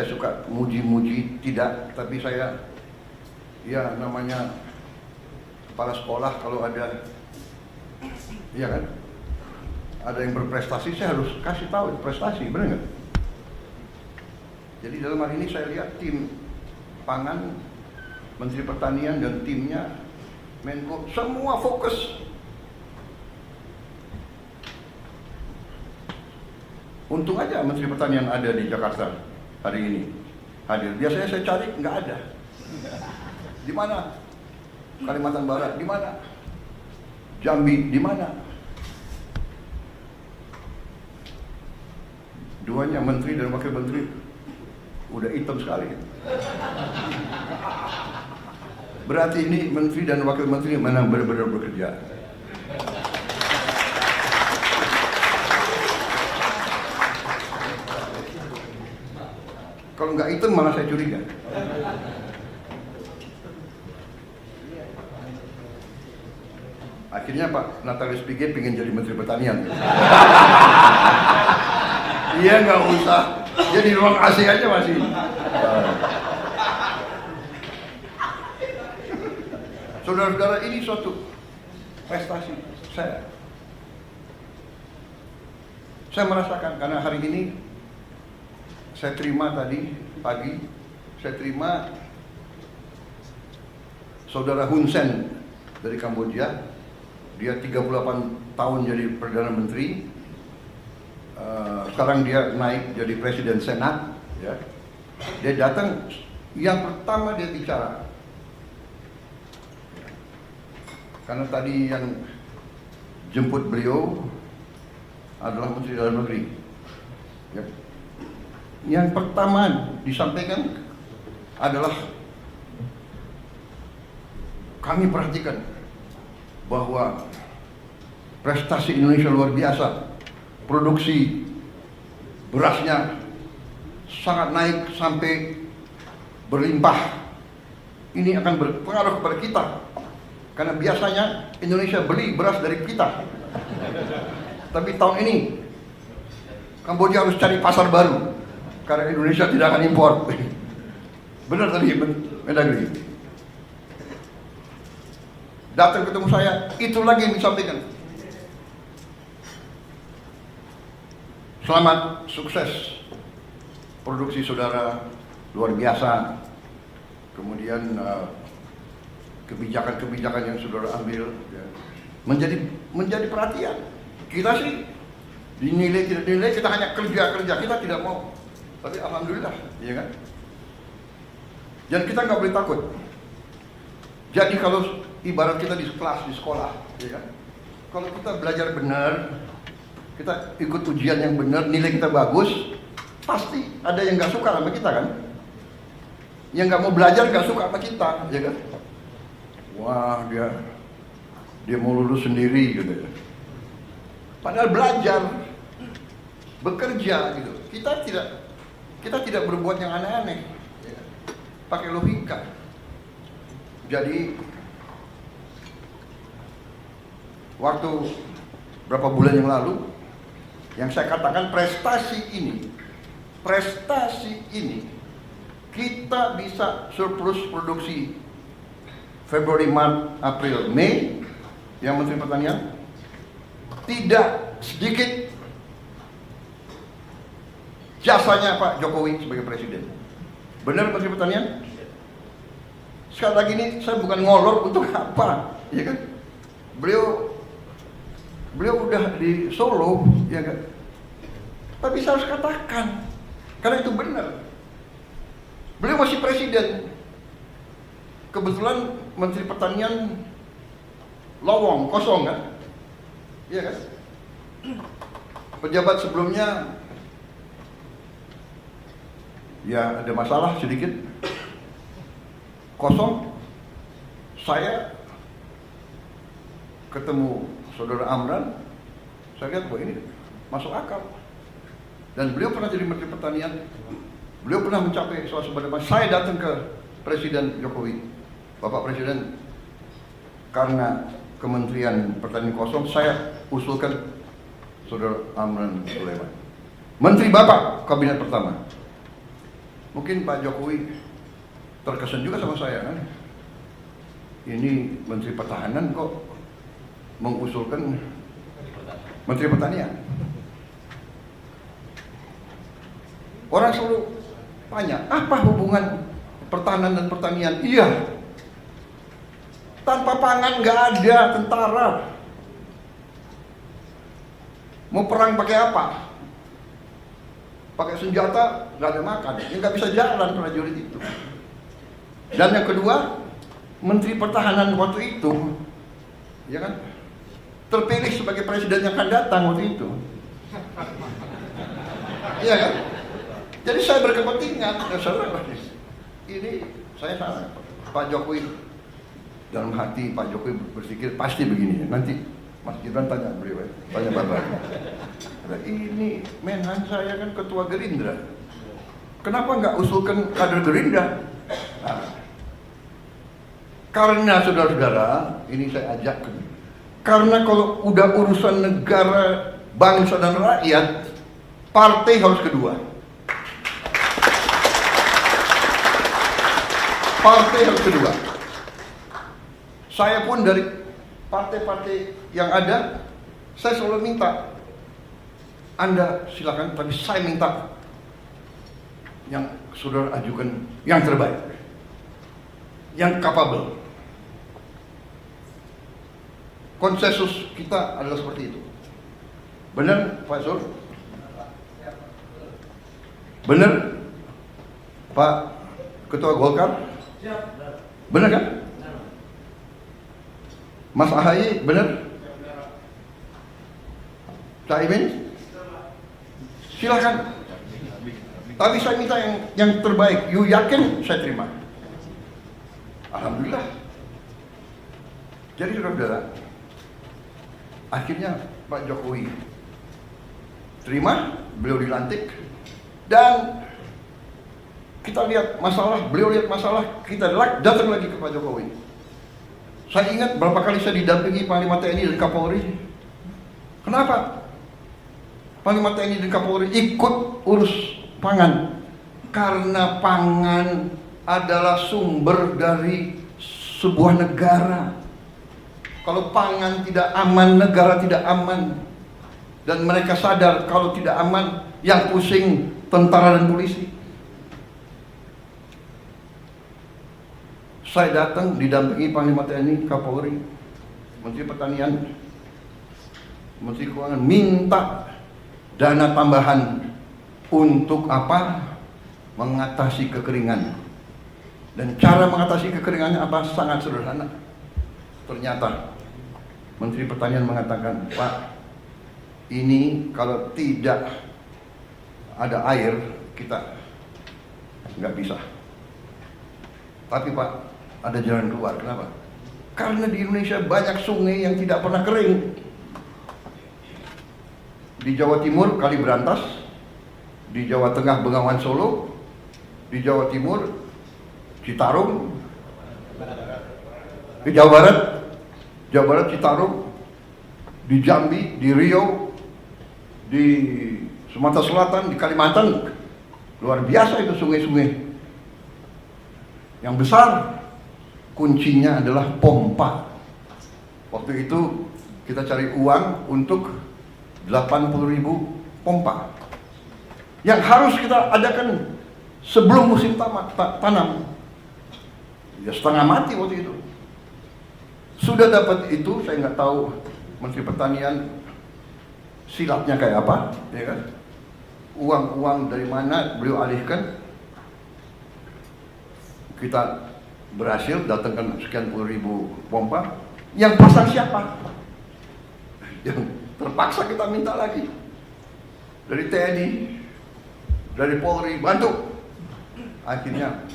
suka muji-muji, tidak, tapi saya namanya kepala sekolah, kalau ada Iya kan? Ada yang berprestasi, saya harus kasih tahu prestasi, benar nggak? Jadi dalam hal ini saya lihat tim pangan, Menteri Pertanian dan timnya, Menko, semua fokus. Untung aja Menteri Pertanian ada di Jakarta hari ini hadir. Biasanya saya cari nggak ada. Di mana? Kalimantan Barat di mana? Jambi di mana? Duanya menteri dan wakil menteri udah hitam sekali. Berarti ini menteri dan wakil menteri mana benar-benar bekerja. Kalau nggak hitam malah saya curiga. Akhirnya Pak Natalius Pigai pengen jadi Menteri Pertanian. Iya nggak usah, dia di ruang AC aja masih. Saudara-saudara, ini suatu prestasi saya. Saya merasakan karena hari ini saya terima tadi pagi, saya terima saudara Hun Sen dari Kamboja. Dia 38 tahun jadi Perdana Menteri. Sekarang dia naik jadi Presiden Senat. Ya. Dia datang, yang pertama dia bicara. Karena tadi yang jemput beliau adalah Menteri Dalam Negeri. Ya. Yang pertama disampaikan adalah kami perhatikan bahwa prestasi Indonesia luar biasa, produksi berasnya sangat naik sampai berlimpah. Ini akan berpengaruh kepada kita, karena biasanya Indonesia beli beras dari kita, tapi tahun ini Kamboja harus cari pasar baru karena Indonesia tidak akan impor. Benar tadi Mendagri datang ketemu saya, itu lagi yang disampaikan. Selamat, sukses, produksi saudara luar biasa. Kemudian kebijakan-kebijakan yang saudara ambil ya, menjadi perhatian. Kita sih dinilai tidak dinilai, kita hanya kerja, kita tidak mau. Tapi alhamdulillah, ya kan? Dan kita nggak boleh takut. Jadi kalau ibarat kita di kelas, di sekolah, ya kan? Kalau kita belajar benar, kita ikut ujian yang benar, nilai kita bagus, pasti ada yang nggak suka sama kita kan? Yang nggak mau belajar nggak suka sama kita, ya kan? Wah, dia mau lulus sendiri gitu ya. Padahal belajar, bekerja gitu. Kita tidak berbuat yang aneh-aneh, ya. Pakai logika. Jadi waktu berapa bulan yang lalu, yang saya katakan prestasi ini kita bisa surplus produksi Februari, Maret, April, Mei, yang Menteri Pertanian tidak sedikit jasanya Pak Jokowi sebagai Presiden. Benar Menteri Pertanian? Sekali lagi ini saya bukan ngolor untuk apa, ya kan? Beliau udah di Solo, ya kan? Tapi saya harus katakan, karena itu benar. Beliau masih presiden. Kebetulan Menteri Pertanian lowong, kosong kan? Iya kan? Pejabat sebelumnya ya ada masalah sedikit, kosong. Saya ketemu Saudara Amran, saya lihat bahwa ini masuk akal. Dan beliau pernah jadi Menteri Pertanian, beliau pernah mencapai swasembada. Saya datang ke Presiden Jokowi, Bapak Presiden, karena Kementerian Pertanian kosong, saya usulkan Saudara Amran Sulaiman, Menteri Bapak Kabinet pertama. Mungkin Pak Jokowi terkesan juga sama saya kan. Ini Menteri Pertahanan kok mengusulkan Menteri Pertanian. Orang selalu tanya, apa hubungan pertahanan dan pertanian? Iya, tanpa pangan nggak ada tentara. Mau perang pakai apa? Pakai senjata, nggak ada makan, ya nggak bisa jalan prajurit itu. Dan yang kedua, Menteri Pertahanan waktu itu, ya kan, terpilih sebagai presiden yang akan datang waktu itu. Iya kan? Jadi saya berkepentingan, ini saya salah. Pak Jokowi, dalam hati Pak Jokowi berpikir pasti begini. Nanti Mas Gibran tanya beliau, tanya Bapak. Ini Menhan saya kan ketua Gerindra. Kenapa nggak usulkan kader Gerindra? Nah, karena saudara-saudara, ini saya ajak. Karena kalau udah urusan negara, bangsa dan rakyat, partai harus kedua. Partai harus kedua. Saya pun dari partai-partai yang ada, saya selalu minta, Anda silakan, tapi saya minta yang saudara ajukan yang terbaik, yang capable. Konsensus kita adalah seperti itu. Benar Pak Sur? Benar Pak Ketua Golkar? Benar kan? Mas Ahaye benar? Caimin? Silakan. Tapi saya minta yang terbaik. You yakin? Saya terima. Alhamdulillah. Jadi saudara-saudara, akhirnya Pak Jokowi terima, beliau dilantik, dan kita lihat masalah, beliau lihat masalah, kita datang lagi ke Pak Jokowi. Saya ingat berapa kali saya didampingi Panglima TNI dan Kapolri. Kenapa? Panglima TNI dan Kapolri ikut urus pangan. Karena pangan adalah sumber dari sebuah negara. Kalau pangan tidak aman, negara tidak aman. Dan mereka sadar kalau tidak aman, yang pusing tentara dan polisi. Saya datang didampingi Panglima TNI, Kapolri, Menteri Pertanian, Menteri Keuangan, minta dana tambahan untuk apa? Mengatasi kekeringan. Dan cara mengatasi kekeringannya apa? Sangat sederhana. Ternyata Menteri Pertanian mengatakan, Pak, ini kalau tidak ada air, kita nggak bisa. Tapi Pak, ada jalan keluar. Kenapa? Karena di Indonesia banyak sungai yang tidak pernah kering. Di Jawa Timur Kali Berantas, di Jawa Tengah Bengawan Solo, di Jawa Timur Citarum, di Jawa Barat Citarum, di Jambi, di Riau, di Sumatera Selatan, di Kalimantan, luar biasa itu sungai-sungai yang besar. Kuncinya adalah pompa. Waktu itu kita cari uang untuk 80.000 pompa yang harus kita adakan sebelum musim tanam. Ya setengah mati waktu itu. Sudah dapat itu, saya nggak tahu Menteri Pertanian silatnya kayak apa, ya kan? Uang-uang dari mana beliau alihkan? Kita berhasil datangkan sekian puluh ribu pompa. Yang pasang siapa? Yang terpaksa kita minta lagi dari TNI, dari Polri, bantu. Akhirnya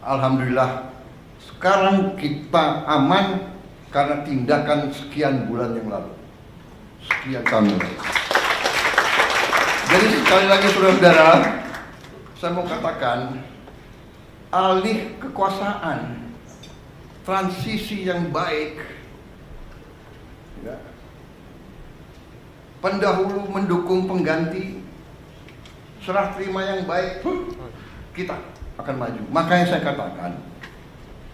alhamdulillah sekarang kita aman karena tindakan sekian bulan yang lalu, sekian tahun lalu. Jadi sekali lagi saudara-saudara, saya mau katakan, alih kekuasaan, transisi yang baik, ya. Pendahulu mendukung pengganti, serah terima yang baik, kita akan maju. Makanya saya katakan,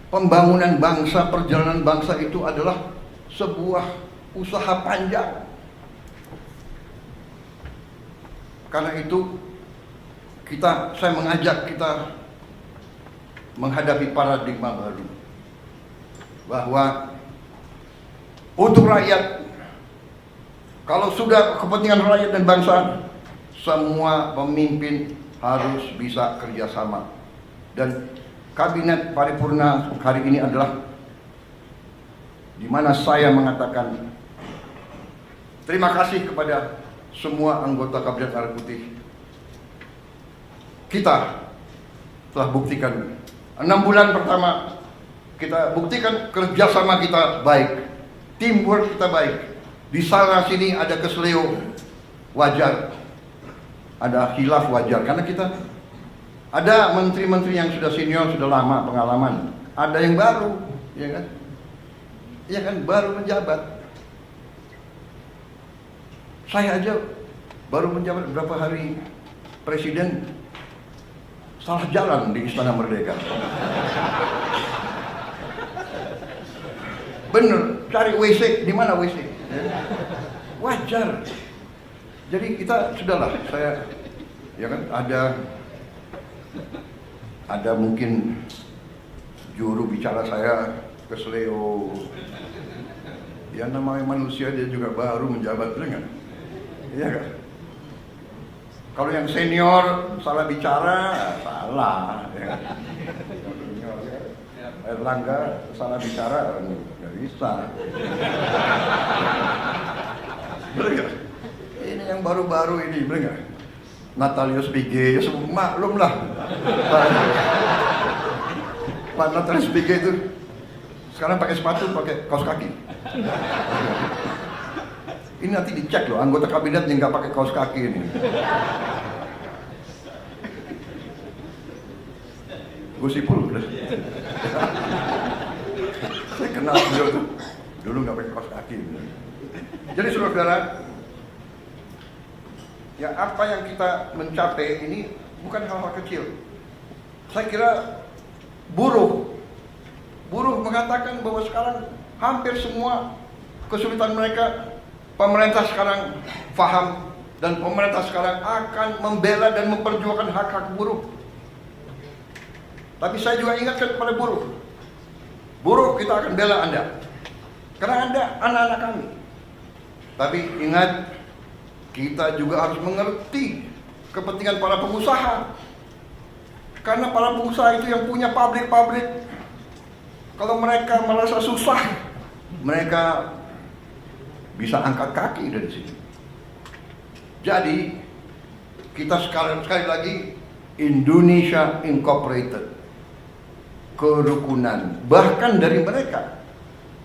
pembangunan bangsa, perjalanan bangsa itu adalah sebuah usaha panjang. Karena itu saya mengajak kita menghadapi paradigma baru, bahwa untuk rakyat, kalau sudah kepentingan rakyat dan bangsa, semua pemimpin harus bisa kerjasama. Dan kabinet paripurna hari ini adalah di mana saya mengatakan terima kasih kepada semua anggota Kabinet Merah Putih. Kita telah buktikan 6 bulan pertama, kita buktikan kerjasama kita baik, teamwork kita baik. Di sana sini ada keseleo, wajar. Ada khilaf, wajar. Karena kita ada menteri-menteri yang sudah senior, sudah lama pengalaman. Ada yang baru, ya kan? Ya kan, baru menjabat. Saya aja baru menjabat berapa hari presiden, salah jalan di Istana Merdeka. Bener, cari WC, di mana WC? Wajar. Jadi kita sudahlah, saya ya kan ada mungkin juru bicara saya keseleo. Ya namanya manusia, dia juga baru menjabat, benar nggak? Iya kan? Kalau yang senior salah bicara, salah. Ya. Erlangga salah bicara, nggak bisa. Bener nggak? Ini yang baru-baru ini, bener nggak? Natalius Pigai, ya semua maklum lah. Pak Natalius Pigai itu sekarang pakai sepatu, pakai kaos kaki. Ini nanti dicek loh, anggota kabinet yang nggak pakai kaos kaki ini. Gus Ipul udah. Saya kenal beliau tuh, dulu nggak pakai kaos kaki. Jadi saudara, ya apa yang kita mencapai ini bukan hal-hal kecil. Saya kira buruh mengatakan bahwa sekarang hampir semua kesulitan mereka, pemerintah sekarang paham, dan pemerintah sekarang akan membela dan memperjuangkan hak-hak buruh. Tapi saya juga ingatkan kepada buruh kita akan bela Anda, karena Anda anak-anak kami. Tapi ingat, kita juga harus mengerti kepentingan para pengusaha, karena para pengusaha itu yang punya pabrik-pabrik. Kalau mereka merasa susah, mereka bisa angkat kaki dari sini. Jadi kita sekali lagi Indonesia Incorporated, kerukunan. Bahkan dari mereka,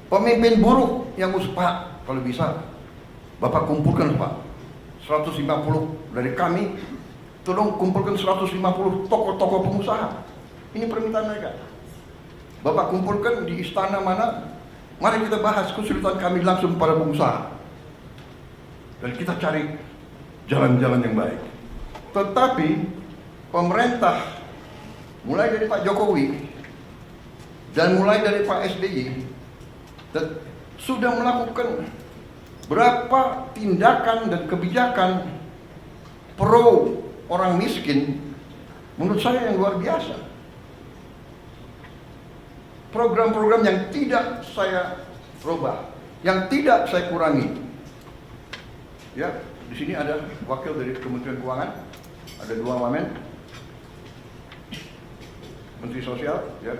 pemimpin buruh yang Pak, kalau bisa Bapak kumpulkan Pak 150 dari kami, tolong kumpulkan 150 tokoh-tokoh pengusaha. Ini permintaan mereka. Bapak kumpulkan di istana mana, mari kita bahas kesulitan kami langsung pada pengusaha. Dan kita cari jalan-jalan yang baik. Tetapi pemerintah, mulai dari Pak Jokowi dan mulai dari Pak SBY, sudah melakukan berapa tindakan dan kebijakan pro orang miskin, menurut saya yang luar biasa. Program-program yang tidak saya rubah, yang tidak saya kurangi. Ya, di sini ada wakil dari Kementerian Keuangan, ada 2 wamen, Menteri Sosial, ya.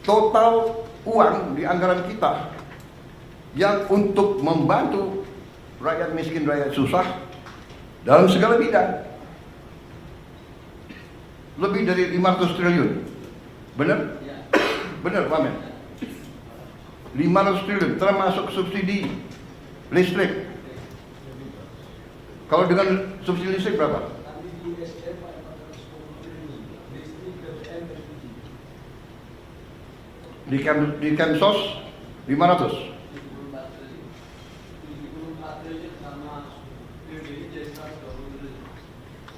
Total uang di anggaran kita yang untuk membantu rakyat miskin, rakyat susah dalam segala bidang lebih dari 500 triliun. Benar? Benar, Pak Men? 500 triliun termasuk subsidi listrik. Kalau dengan subsidi listrik berapa? Di Kemsos 500.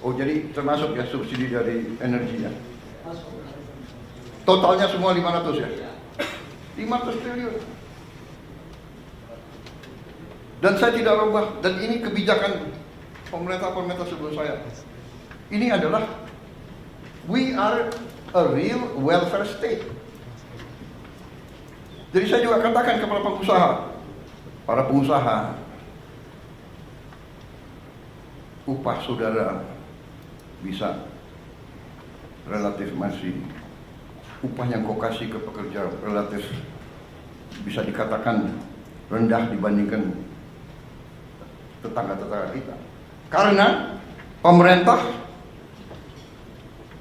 Oh, jadi termasuk ya subsidi dari energinya. Totalnya semua 500 ya. 500 triliun. Dan saya tidak rubah, dan ini kebijakan pemerintah sebelum saya. Ini adalah, we are a real welfare state. Jadi saya juga katakan kepada para pengusaha, upah saudara bisa relatif masih, upah yang kau kasih ke pekerja relatif bisa dikatakan rendah dibandingkan tetangga-tetangga kita. Karena pemerintah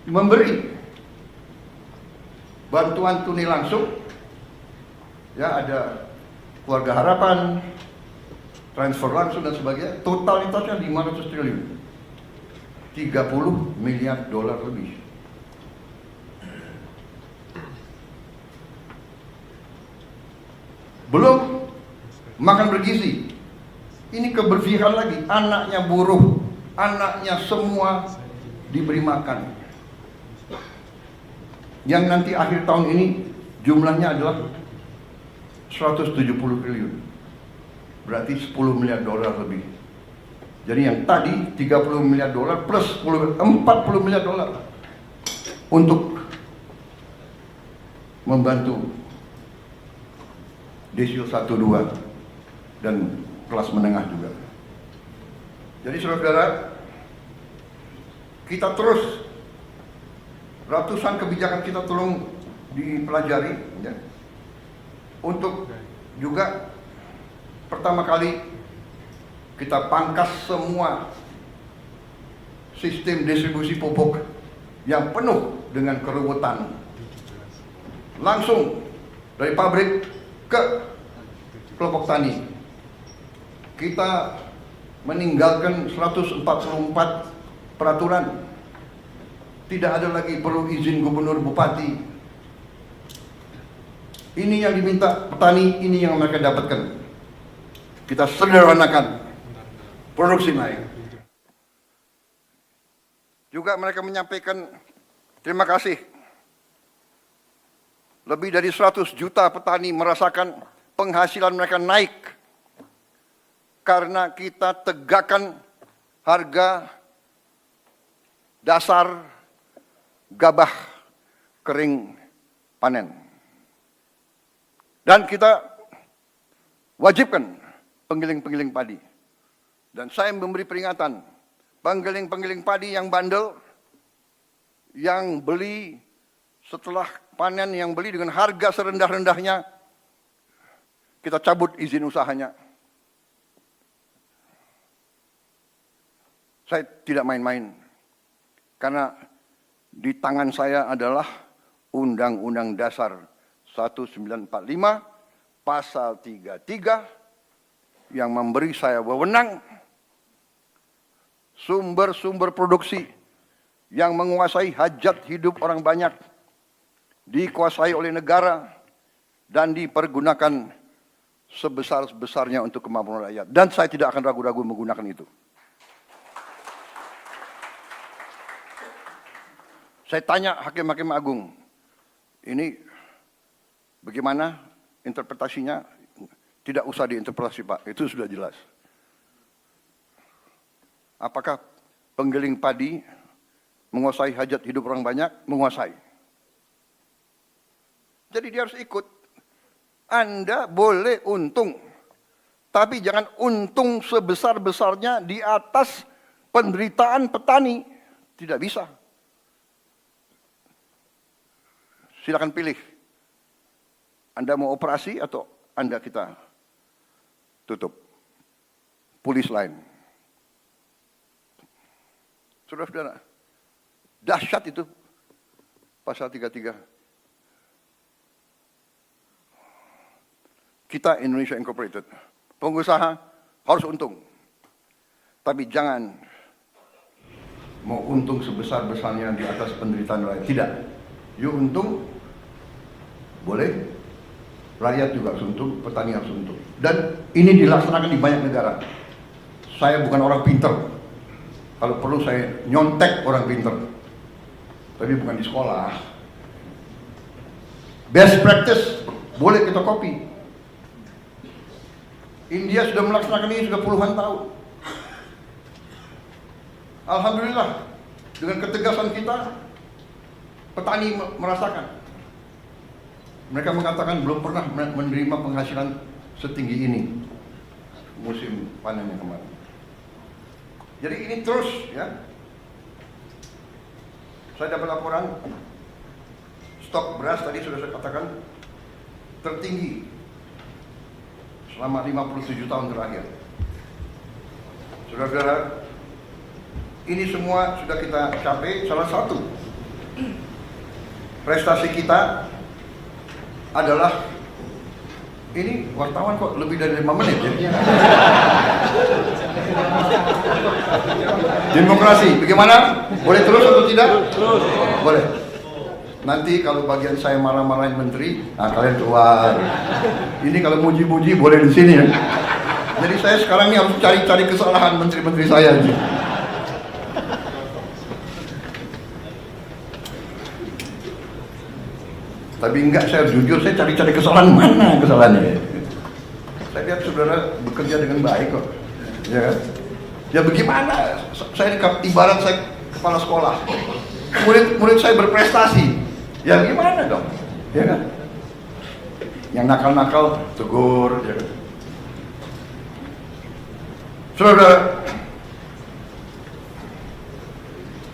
memberi bantuan tunai langsung, ya ada keluarga harapan, transfer langsung dan sebagainya, totalitasnya 500 triliun, 30 miliar dolar lebih. Belum makan bergizi, ini keberpihakan lagi, anaknya buruh, anaknya semua diberi makan. Yang nanti akhir tahun ini jumlahnya adalah 170 triliun. Berarti 10 miliar dolar lebih. Jadi yang tadi 30 miliar dolar plus 40 miliar dolar untuk membantu desil 1, 2 dan kelas menengah juga. Jadi saudara-saudara, kita terus, ratusan kebijakan kita tolong dipelajari, ya, untuk juga pertama kali kita pangkas semua sistem distribusi pupuk yang penuh dengan keruwetan, langsung dari pabrik ke kelompok tani. Kita meninggalkan 144 peraturan. Tidak ada lagi perlu izin gubernur, bupati. Ini yang diminta petani, ini yang mereka dapatkan. Kita sederhanakan, produksi naik. Juga mereka menyampaikan terima kasih. Lebih dari 100 juta petani merasakan penghasilan mereka naik karena kita tegakkan harga dasar gabah kering panen. Dan kita wajibkan penggiling-penggiling padi. Dan saya memberi peringatan, penggiling-penggiling padi yang bandel, yang beli setelah panen, yang beli dengan harga serendah-rendahnya, kita cabut izin usahanya. Saya tidak main-main, karena di tangan saya adalah Undang-Undang Dasar 1945, Pasal 33, yang memberi saya wewenang sumber-sumber produksi yang menguasai hajat hidup orang banyak, dikuasai oleh negara, dan dipergunakan sebesar-besarnya untuk kemampuan rakyat. Dan saya tidak akan ragu-ragu menggunakan itu. Saya tanya hakim-hakim agung, ini bagaimana interpretasinya? Tidak usah diinterpretasi Pak, itu sudah jelas. Apakah penggiling padi menguasai hajat hidup orang banyak? Menguasai. Jadi dia harus ikut. Anda boleh untung, tapi jangan untung sebesar-besarnya di atas penderitaan petani. Tidak bisa. Silakan pilih. Anda mau operasi atau Anda kita tutup. Polis lain. Saudara-saudara, dahsyat itu pasal 33. Kita Indonesia Incorporated, pengusaha harus untung. Tapi jangan mau untung sebesar-besarnya di atas penderitaan rakyat. Tidak. You untung, boleh, rakyat juga harus untung, petani harus untung. Dan ini dilaksanakan di banyak negara. Saya bukan orang pinter. Kalau perlu saya nyontek orang pinter. Tapi bukan di sekolah. Best practice boleh kita copy. India sudah melaksanakan ini sudah puluhan tahun. Alhamdulillah, dengan ketegasan kita, petani merasakan. Mereka mengatakan belum pernah menerima penghasilan setinggi ini musim panen yang kemarin. Jadi ini terus ya. Saya dapat laporan stok beras tadi sudah saya katakan tertinggi selama 57 tahun terakhir. Saudara-saudara, ini semua sudah kita capai. Salah satu prestasi kita adalah ini wartawan kok lebih dari 5 menit ya. Demokrasi, bagaimana? Boleh terus atau tidak? Terus. Boleh. Nanti kalau bagian saya marah-marahin menteri, nah kalian keluar. Ini kalau muji-muji boleh di sini ya. Jadi saya sekarang ini harus cari-cari kesalahan menteri-menteri saya aja. Tapi enggak, saya jujur, saya cari-cari kesalahan mana kesalahannya. Saya lihat saudara bekerja dengan baik kok, ya kan? Ya bagaimana? Saya ibarat saya kepala sekolah, murid saya berprestasi, ya gimana dong, ya kan? Yang nakal-nakal tegur, ya kan? Saudara,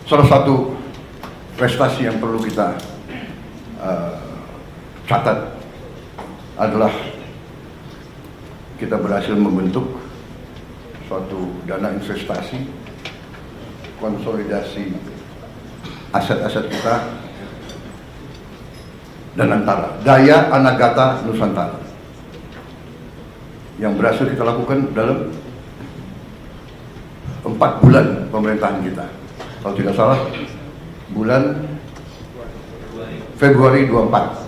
salah satu prestasi yang perlu kita catat adalah kita berhasil membentuk suatu dana investasi, konsolidasi aset-aset kita, dan antara Daya Anagata Nusantara yang berhasil kita lakukan dalam 4 bulan pemerintahan kita. Kalau tidak salah, bulan Februari 24.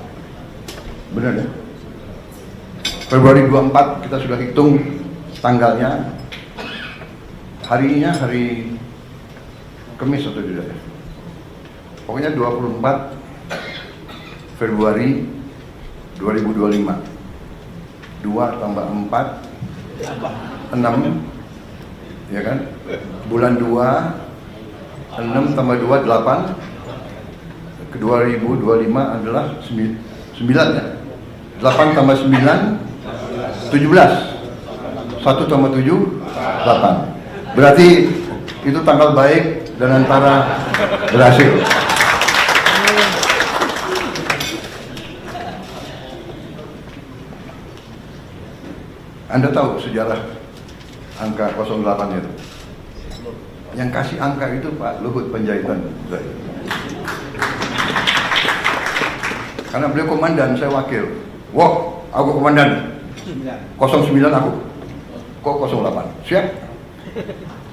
Benar ya? Februari 24 kita sudah hitung tanggalnya. Harinya hari Kamis atau tidak ya? Pokoknya 24 Februari 2025. 2 tambah 4 6, ya kan? Bulan 2 6 tambah 2 8. Ke 2025 adalah 9 ya. 8 tambah 9 17. 1 tambah 7 8. Berarti itu tanggal baik dan antara berhasil. Anda tahu sejarah angka 08 itu? Yang kasih angka itu Pak Luhut Panjaitan. Karena beliau komandan, saya wakil. Wah, aku komandan. 09 aku. Kok 08? Siap.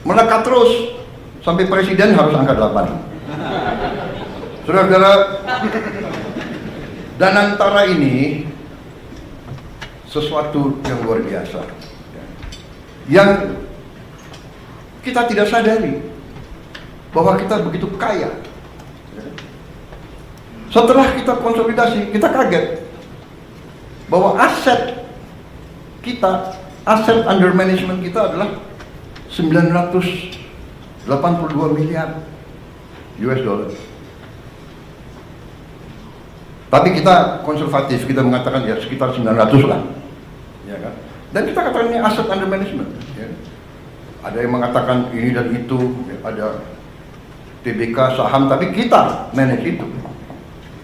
Melekat terus sampai presiden harus angka 8. Saudara-saudara, Danantara ini sesuatu yang luar biasa. Yang kita tidak sadari bahwa kita begitu kaya. Setelah kita konsolidasi, kita kaget bahwa aset kita, aset under management kita adalah 982 miliar US dollar. Tapi kita konservatif, kita mengatakan ya sekitar 900 lah, ya kan? Dan kita katakan ini aset under management. Ya. Ada yang mengatakan ini dan itu, ya, ada TBK saham, tapi kita manage itu.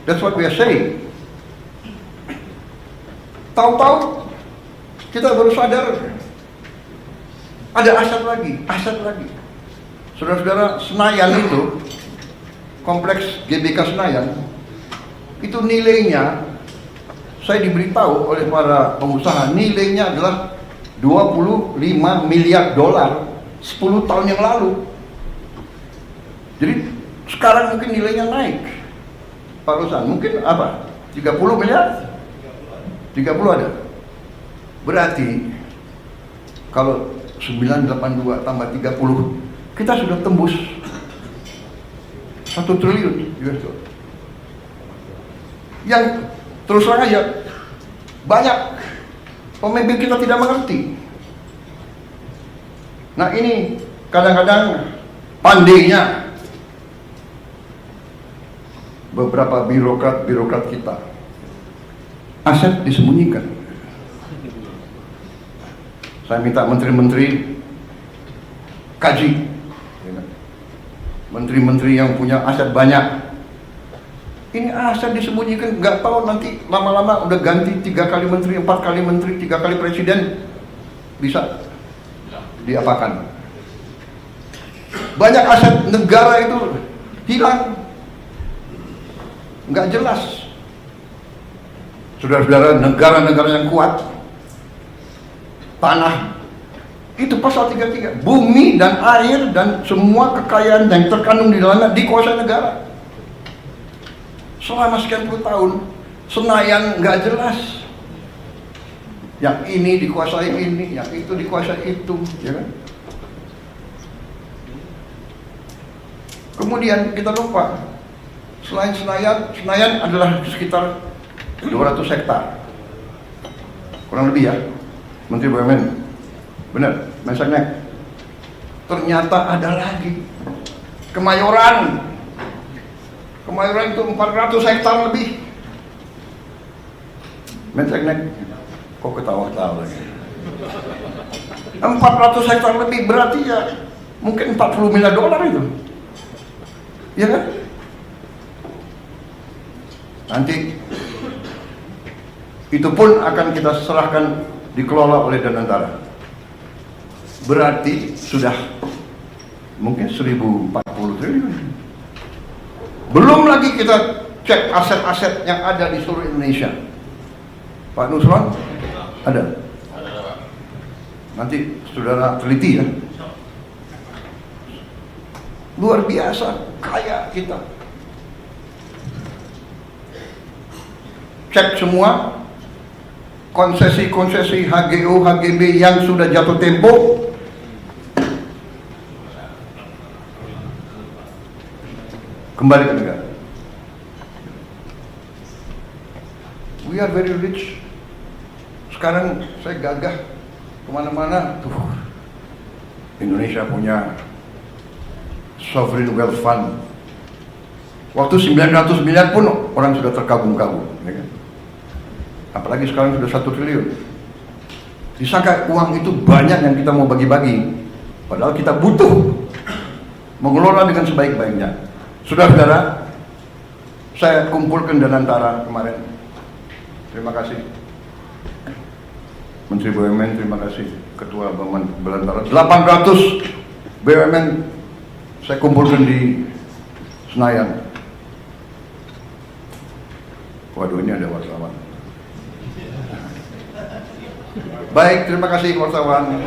That's what we are saying. Tahu-tahu kita baru sadar ada aset lagi. Saudara-saudara, Senayan itu, kompleks GBK Senayan, itu nilainya, saya diberitahu oleh para pengusaha, nilainya adalah 25 miliar dolar 10 tahun yang lalu. Jadi sekarang mungkin nilainya naik. Pak Rosan, mungkin apa? 30 miliar? 30 ada. Berarti kalau 982 tambah 30, kita sudah tembus 1 triliun US dollar. Yang terus terang aja, Banyak pemimpin kita tidak mengerti. Nah ini kadang-kadang pandainya beberapa birokrat kita, aset disembunyikan. Saya minta menteri-menteri kaji, menteri-menteri yang punya aset banyak, ini aset disembunyikan, nggak tahu nanti lama-lama udah ganti 3 kali menteri, 4 kali menteri, 3 kali presiden, bisa diapakan. Banyak aset negara itu hilang, nggak jelas. Saudara-saudara, negara-negara yang kuat, tanah itu pasal 33, bumi dan air dan semua kekayaan yang terkandung di dalamnya dikuasai negara. Selama sekian puluh tahun, Senayan nggak jelas. Yang ini dikuasai ini, yang itu dikuasai itu, ya kan? Kemudian kita lupa, selain Senayan adalah sekitar 200 hektar, kurang lebih ya, Menteri BUMN, benar, Mensesnek. Ternyata ada lagi, Kemayoran itu 400 hektar lebih. Mensesnek, kok ketawa-ketawa lagi? 400 hektar lebih, berarti ya mungkin 40 miliar dolar itu, ya kan? Nanti itu pun akan kita serahkan, dikelola oleh Danantara. Berarti sudah mungkin 1040 triliun. Belum lagi kita cek aset-aset yang ada di seluruh Indonesia. Pak Nusron ada? Nanti saudara teliti ya. Luar biasa kaya kita. Cek semua konsesi-konsesi HGO, HGB yang sudah jatuh tempo, kembali ke negara. We are very rich. Sekarang saya gagah kemana-mana tuh, Indonesia punya sovereign wealth fund. Waktu 900 miliar pun orang sudah terkagum-kagum, ya kan? Apalagi sekarang sudah 1 triliun. Disangka uang itu banyak yang kita mau bagi-bagi, padahal kita butuh mengelola dengan sebaik-baiknya. Saudara-saudara, saya kumpulkan Danantara kemarin. Terima kasih Menteri BUMN, terima kasih Ketua Danantara. 800 BUMN saya kumpulkan di Senayan. Waduh, ini ada wartawan. Baik, terima kasih wartawan.